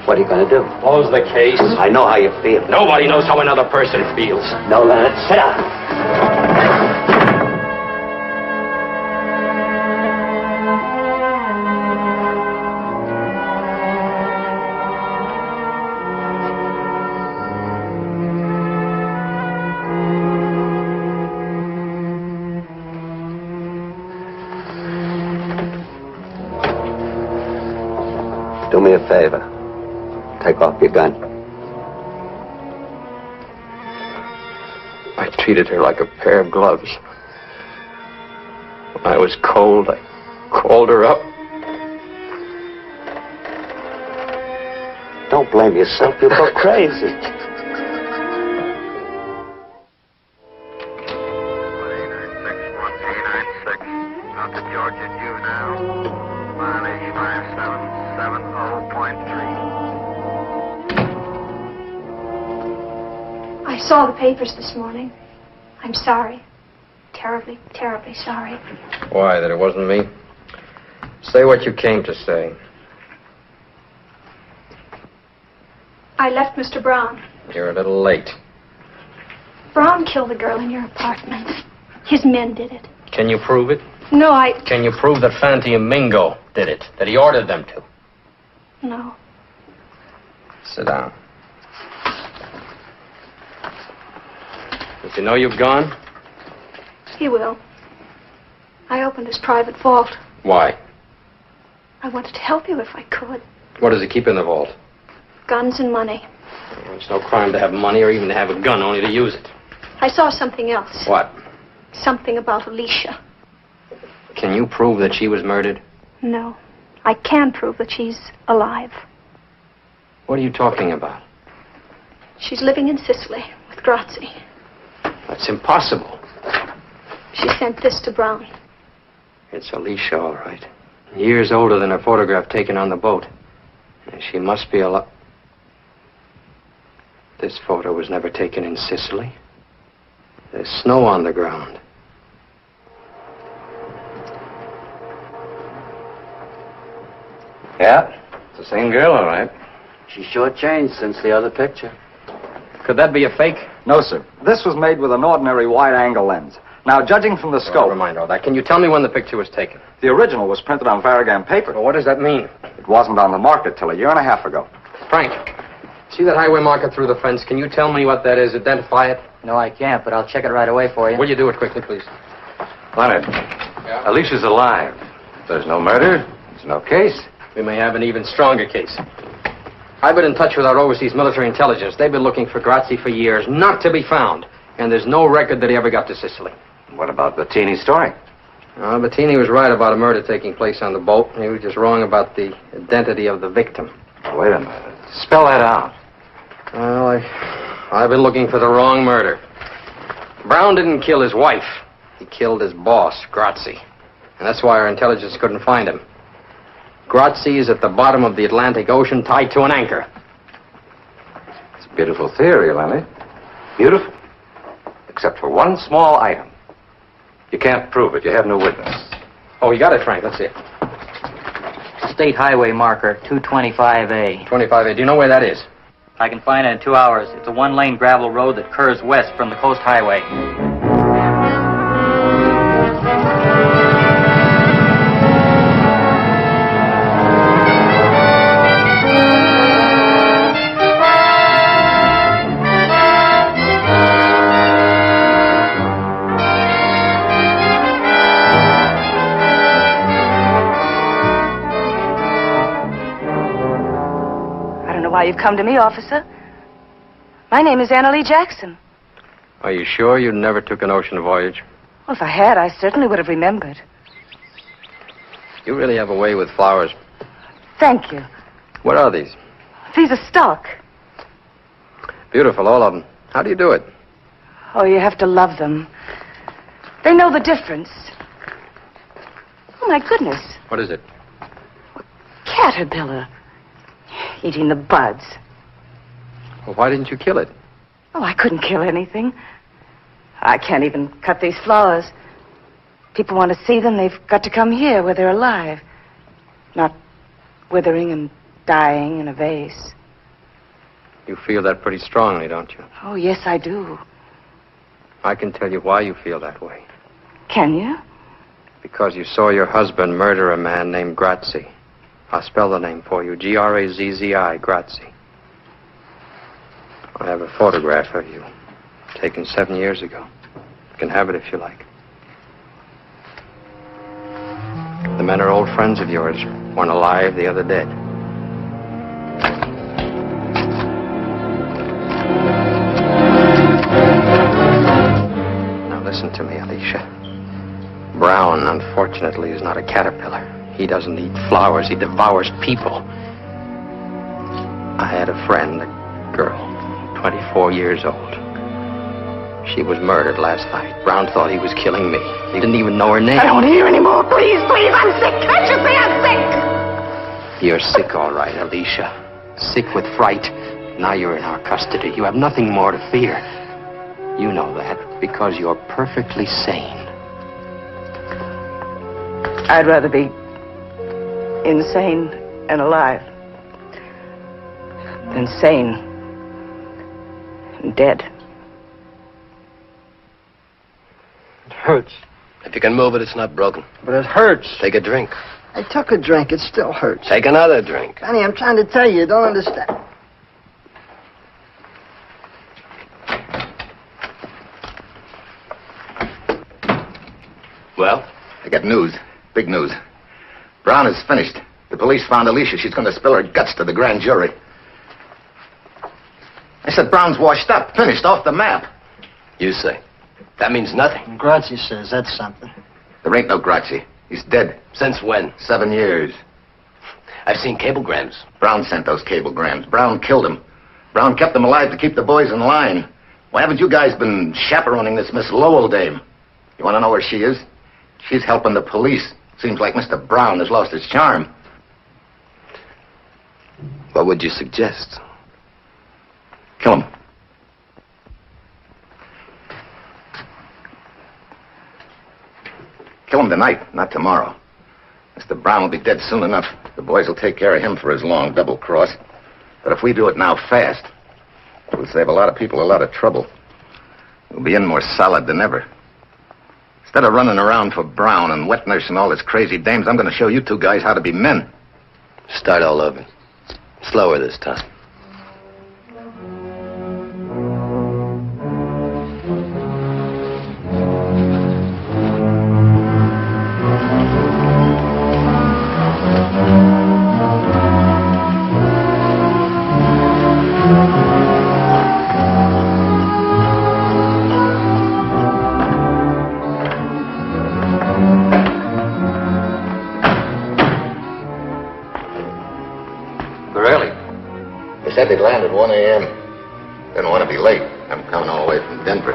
What are you going to do? Close the case. I know how you feel. Nobody knows how another person feels. No, Leonard, sit down. Do me a favor. Take off your gun. I treated her like a pair of gloves. When I was cold, I called her up. Don't blame yourself. You'll go crazy. I saw the papers this morning. I'm sorry. Terribly, terribly sorry. Why, that it wasn't me? Say what you came to say. I left Mr. Brown. You're a little late. Brown killed the girl in your apartment. His men did it. Can you prove it? No, I... Can you prove that Fante and Mingo did it? That he ordered them to? No. Sit down. Does he know you've gone? He will. I opened his private vault. Why? I wanted to help you if I could. What does he keep in the vault? Guns and money. It's no crime to have money or even to have a gun, only to use it. I saw something else. What? Something about Alicia. Can you prove that she was murdered? No. I can prove that she's alive. What are you talking about? She's living in Sicily with Grazzi. That's impossible. She sent this to Brown. It's Alicia, all right. Years older than her photograph taken on the boat. And she must be alive. This photo was never taken in Sicily. There's snow on the ground. Yeah, it's the same girl, all right. She sure changed since the other picture. Could that be a fake? No, sir. This was made with an ordinary wide-angle lens. Now, judging from the scope... Never mind all that. Can you tell me when the picture was taken? The original was printed on Varigam paper. Well, what does that mean? It wasn't on the market till a year and a half ago. Frank, see that highway marker through the fence? Can you tell me what that is? Identify it? No, I can't, but I'll check it right away for you. Will you do it quickly, please? Leonard, Alicia's alive. There's no murder. There's no case. We may have an even stronger case. I've been in touch with our overseas military intelligence. They've been looking for Grazzi for years, not to be found. And there's no record that he ever got to Sicily. What about Bettini's story? Bettini was right about a murder taking place on the boat. He was just wrong about the identity of the victim. Wait a minute. Spell that out. Well, I've been looking for the wrong murder. Brown didn't kill his wife. He killed his boss, Grazzi. And that's why our intelligence couldn't find him. Grazzi is at the bottom of the Atlantic Ocean, tied to an anchor. It's a beautiful theory, Leonard. Beautiful. Except for one small item. You can't prove it. You have no witness. Oh, you got it, Frank. Let's see it. State highway marker, 225A. 25A. Do you know where that is? I can find it in 2 hours. It's a one-lane gravel road that curves west from the coast highway. Why you've come to me, officer. My name is Anna Lee Jackson. Are you sure you never took an ocean voyage? Well, if I had, I certainly would have remembered. You really have a way with flowers. Thank you. What are these? These are stock. Beautiful, all of them. How do you do it? Oh, you have to love them. They know the difference. Oh, my goodness. What is it? Caterpillar. Eating the buds. Well, why didn't you kill it? Oh, I couldn't kill anything. I can't even cut these flowers. People want to see them, they've got to come here where they're alive. Not withering and dying in a vase. You feel that pretty strongly, don't you? Oh, yes, I do. I can tell you why you feel that way. Can you? Because you saw your husband murder a man named Grazzi. I'll spell the name for you. Grazzi, Grazzi. I have a photograph of you, taken 7 years ago. You can have it if you like. The men are old friends of yours. One alive, the other dead. Now listen to me, Alicia. Brown, unfortunately, is not a caterpillar. He doesn't eat flowers. He devours people. I had a friend, a girl, 24 years old. She was murdered last night. Brown thought he was killing me. He didn't even know her name. I don't want to hear anymore. Please, please, I'm sick. Can't you say I'm sick? You're sick, all right, Alicia. Sick with fright. Now you're in our custody. You have nothing more to fear. You know that because you're perfectly sane. I'd rather be insane and alive than sane and dead. It hurts. If you can move it, it's not broken. But it hurts. Take a drink. I took a drink. It still hurts. Take another drink. Honey, I'm trying to tell you. You don't understand. Well? I got news. Big news. Brown is finished. The police found Alicia. She's going to spill her guts to the grand jury. I said Brown's washed up, finished, off the map. You say. That means nothing. Grazzi says that's something. There ain't no Grazzi. He's dead. Since when? 7 years. I've seen cablegrams. Brown sent those cablegrams. Brown killed him. Brown kept them alive to keep the boys in line. Why haven't you guys been chaperoning this Miss Lowell dame? You want to know where she is? She's helping the police. Seems like Mr. Brown has lost his charm. What would you suggest? Kill him. Kill him tonight, not tomorrow. Mr. Brown will be dead soon enough. The boys will take care of him for his long double cross. But if we do it now fast, we'll save a lot of people a lot of trouble. We'll be in more solid than ever. Instead of running around for Brown and wet nurse and all his crazy dames, I'm going to show you two guys how to be men. Start all over. Slower this time. They'd land at 1 a.m. Didn't want to be late. I'm coming all the way from Denver.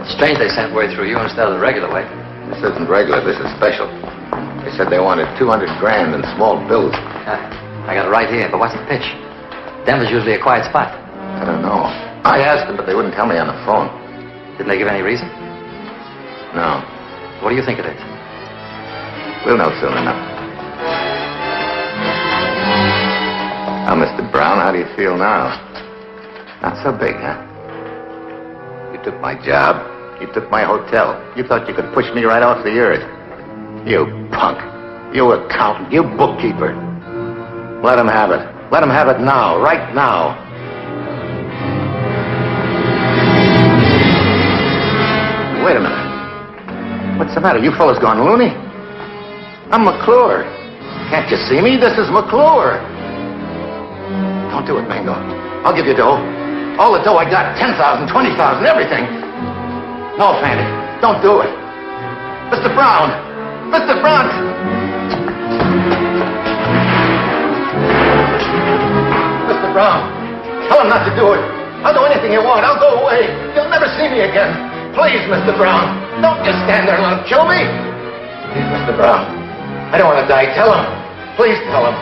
Strange they sent word through you instead of the regular way. This isn't regular. This is special. They said they wanted 200 grand in small bills. I got it right here, but what's the pitch? Denver's usually a quiet spot. I don't know. I asked them, but they wouldn't tell me on the phone. Didn't they give any reason? No. What do you think it is? We'll know soon enough. Now, Mr. Brown, how do you feel now? Not so big, huh? You took my job. You took my hotel. You thought you could push me right off the earth. You punk. You accountant. You bookkeeper. Let him have it. Let him have it now. Right now. Wait a minute. What's the matter? You fellas gone loony? I'm McClure. Can't you see me? This is McClure. Don't do it, Mingo. I'll give you dough. All the dough I got, 10,000, 20,000, everything. No, Fante, don't do it. Mr. Brown! Mr. Brown! Mr. Brown, tell him not to do it. I'll do anything you want. I'll go away. You'll never see me again. Please, Mr. Brown, don't just stand there and let him kill me. Please, Mr. Brown, I don't want to die. Tell him. Please tell him.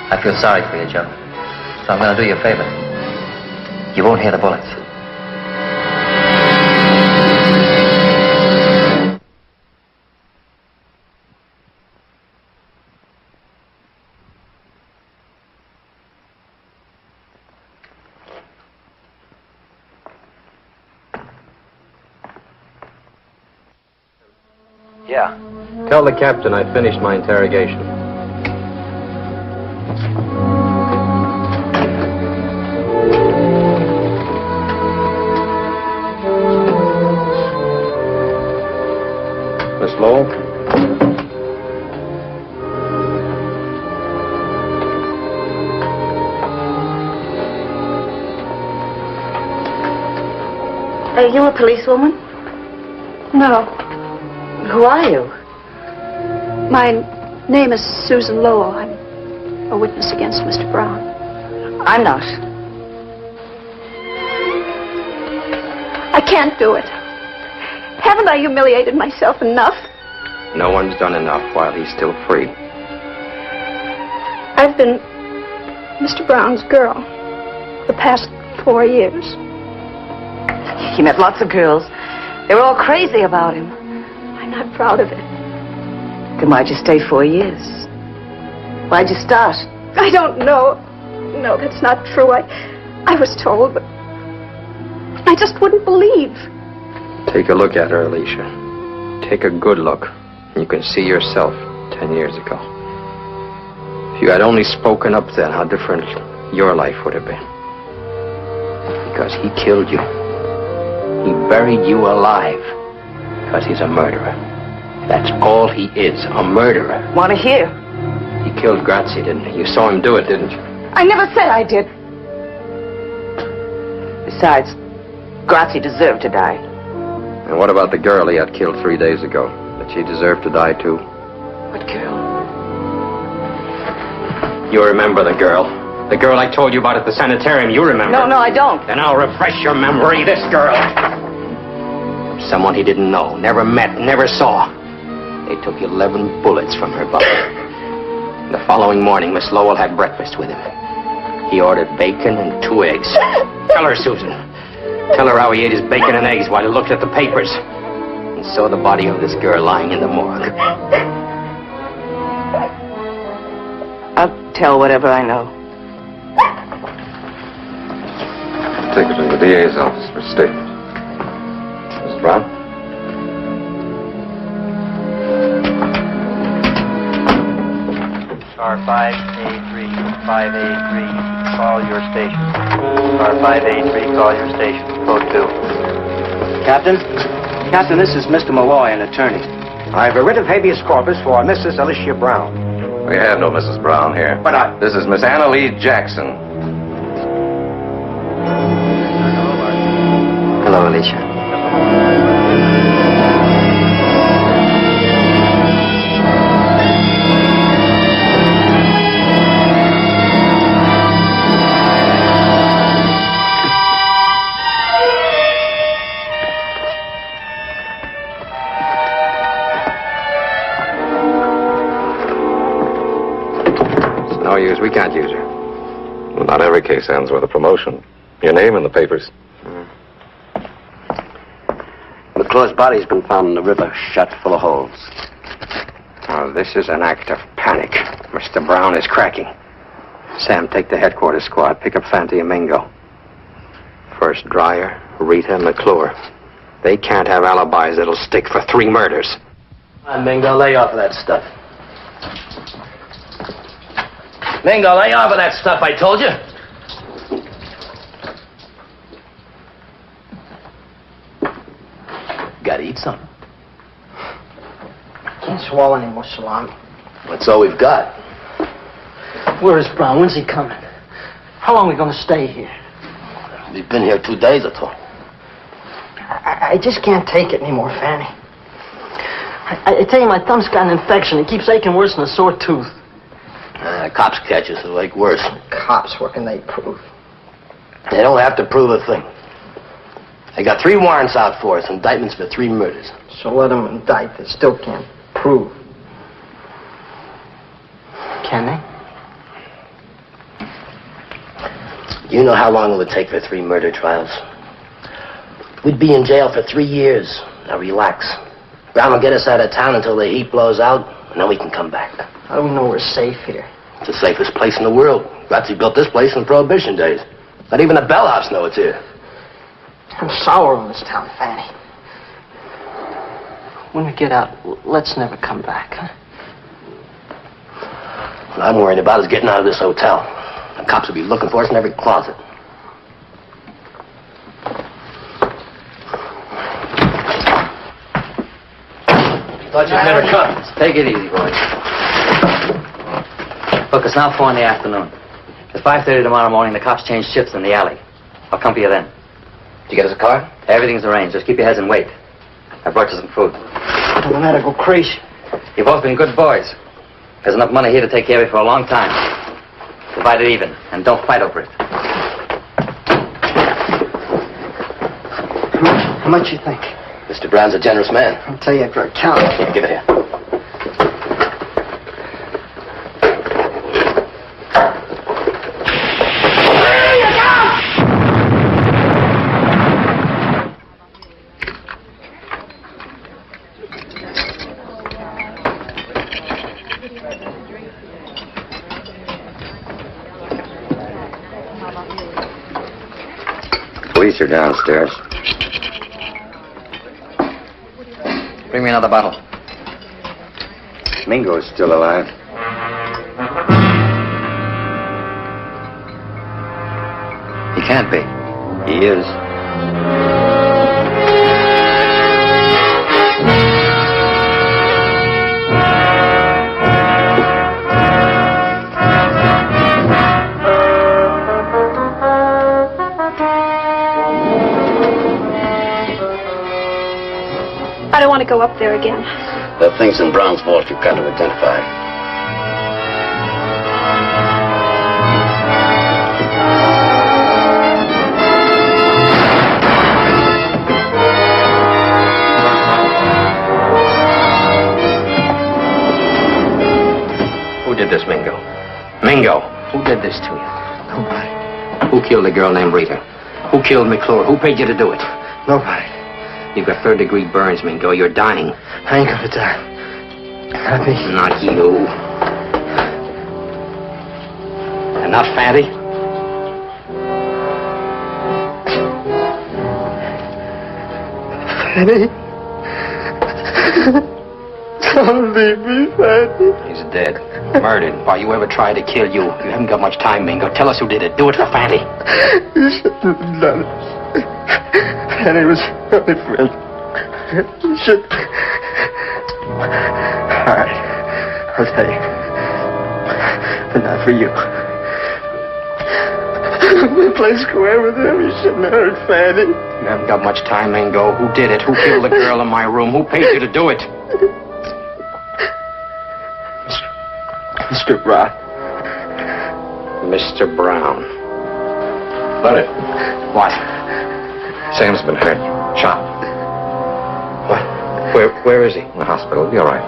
I feel sorry for you, Joe. So I'm going to do you a favor. You won't hear the bullets. Yeah. Tell the captain I finished my interrogation. Miss Lowell? Are you a policewoman? No. Who are you? My name is Susan Lowell. I'm a witness against Mr. Brown. I'm not. I can't do it. Haven't I humiliated myself enough? No one's done enough while he's still free. I've been Mr. Brown's girl the past 4 years. He met lots of girls. They were all crazy about him. I'm not proud of it. Then why'd you stay 4 years? Why'd you start? I don't know. No, that's not true. I was told, but I just wouldn't believe. Take a look at her, Alicia. Take a good look. And you can see yourself 10 years ago. If you had only spoken up then, how different your life would have been. Because he killed you. He buried you alive. Because he's a murderer. That's all he is, a murderer. Want to hear? He killed Grazzi, didn't he? You saw him do it, didn't you? I never said I did. Besides, Grazzi deserved to die. And what about the girl he had killed 3 days ago? Did she deserve to die, too? What girl? You remember the girl. The girl I told you about at the sanitarium, you remember. No, I don't. Then I'll refresh your memory. This girl. Someone he didn't know, never met, never saw. They took 11 bullets from her body. The following morning, Miss Lowell had breakfast with him. He ordered bacon and 2 eggs. Tell her, Susan. Tell her how he ate his bacon and eggs while he looked at the papers and saw the body of this girl lying in the morgue. I'll tell whatever I know. Take her to the DA's office for statement. Miss Brown? Car 5A3, 5A3, call your station. Car 5A3, call your station. Code 2. Captain, this is Mr. Malloy, an attorney. I have a writ of habeas corpus for Mrs. Alicia Brown. We have no Mrs. Brown here. But This is Miss Anna Lee Jackson. Hello, Alicia. It's no use. We can't use her. Well, not every case ends with a promotion. Your name in the papers. McClure's body's been found in the river, shot full of holes. Oh, this is an act of panic. Mr. Brown is cracking. Sam, take the headquarters squad. Pick up Fante and Mingo. First Dreyer, Rita, McClure. They can't have alibis that'll stick for 3 murders. Come on, Mingo, lay off of that stuff. Mingo, lay off of that stuff, I told you. Gotta eat something. I can't swallow any more salami. That's all we've got. Where is Brown? When's he coming? How long are we going to stay here? We've been here 2 days or so. I just can't take it anymore, Fanny. I tell you, my thumb's got an infection. It keeps aching worse than a sore tooth. Cops catch us, it'll ache worse. Cops, what can they prove? They don't have to prove a thing. They got 3 warrants out for us, indictments for 3 murders. So let them indict. They still can't prove. Can they? You know how long it would take for 3 murder trials? We'd be in jail for 3 years. Now relax. Brown will get us out of town until the heat blows out, and then we can come back. How do we know we're safe here? It's the safest place in the world. Grazzi built this place in Prohibition days. Not even the bellhops know it's here. I'm sour on this town, Fanny. When we get out, let's never come back, huh? What I'm worried about is getting out of this hotel. The cops will be looking for us in every closet. Thought you'd never come. Take it easy, boys. Look, it's now 4 in the afternoon. At 5:30 tomorrow morning, the cops change shifts in the alley. I'll come for you then. Did you get us a car? Everything's arranged. Just keep your heads and wait. I brought you some food. I'm gonna go crazy. You've both been good boys. There's enough money here to take care of you for a long time. Divide it even, and don't fight over it. How much you think? Mr. Brown's a generous man. I'll tell you after I count. Here, give it here. Police are downstairs. Bring me another bottle. Mingo's still alive. He can't be. He is. I don't want to go up there again. There are things in Brown's vault you've got to identify. Who did this, Mingo? Mingo, who did this to you? Nobody. killed a girl named Rita? Who killed McClure? Who paid you to do it? Nobody. You've got third-degree burns, Mingo. You're dying. I ain't gonna die. Not me. Not you. And not Fante? Fante? Don't leave me, Fante. He's dead. Murdered. Why, you ever tried to kill you? You haven't got much time, Mingo. Tell us who did it. Do it for Fante. You shouldn't have done it. Fante was my friend. You should... All right. I'll tell you. But not for you. We played square with him. You shouldn't have hurt Fante. You haven't got much time, Mingo. Who did it? Who killed the girl in my room? Who paid you to do it? Mr. Brown. Mr. Brown. Leonard. What? Sam's been hurt. Shot. What? Where is he? In the hospital. He'll be all right.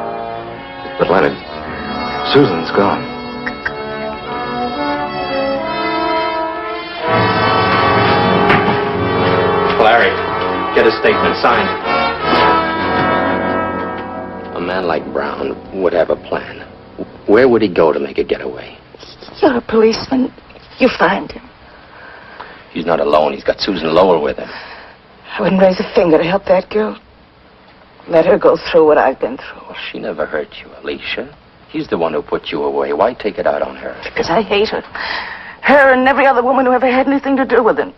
But Leonard, Susan's gone. Larry, get a statement signed. A man like Brown would have a plan. Where would he go to make a getaway? You're a policeman. You find him. He's not alone. He's got Susan Lowell with him. I wouldn't raise a finger to help that girl. Let her go through what I've been through. Well, she never hurt you, Alicia. He's the one who put you away. Why take it out on her? Because I hate her. Her and every other woman who ever had anything to do with him.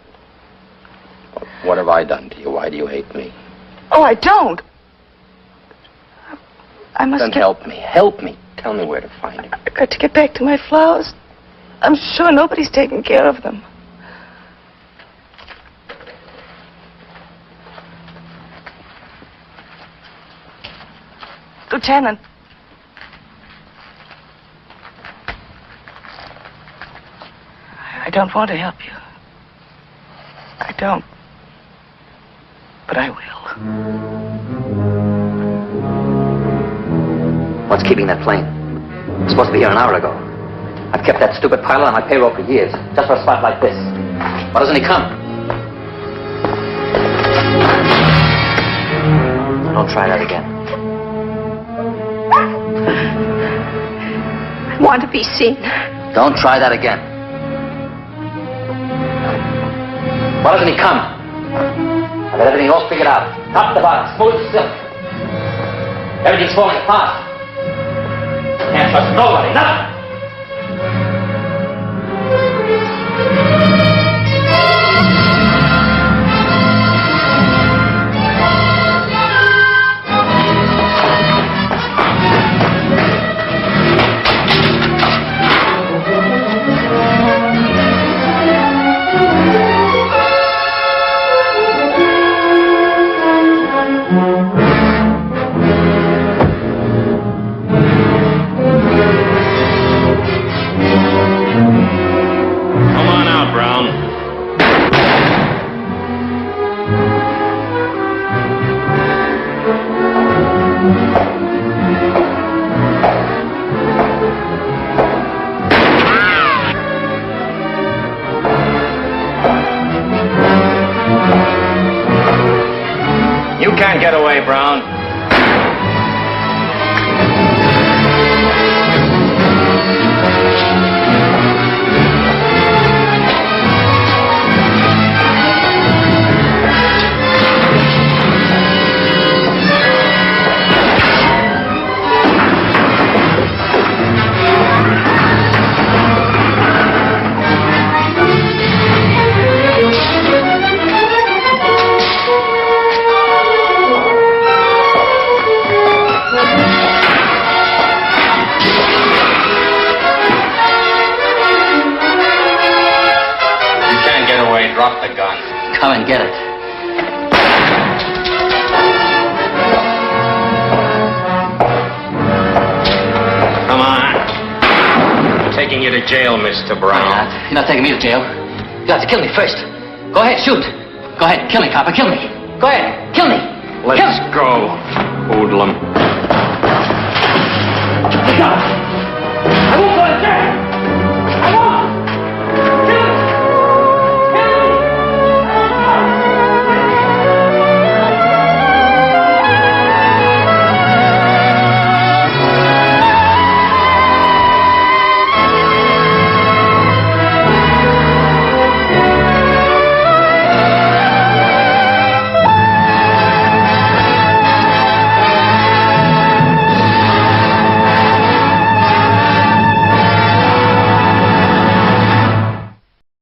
What have I done to you? Why do you hate me? Oh, I don't. I must Then help me. Help me. Tell me where to find him. I've got to get back to my flowers. I'm sure nobody's taking care of them. Lieutenant. I don't want to help you. I don't. But I will. What's keeping that plane? It was supposed to be here an hour ago. I've kept that stupid pilot on my payroll for years, just for a spot like this. Why doesn't he come? Don't try that again. I want to be seen. Don't try that again. Why doesn't he come? I've got everything all figured out. Top to bottom, smooth as silk. Everything's falling apart. Can't trust nobody, nothing. Can't get away, Brown. Drop the gun. Come and get it. Come on. I'm taking you to jail, Mr. Brown. You're not taking me to jail. You have to kill me first. Go ahead, shoot. Go ahead, kill me, copper, kill me. Go ahead, kill me. Let's go, hoodlum. Go.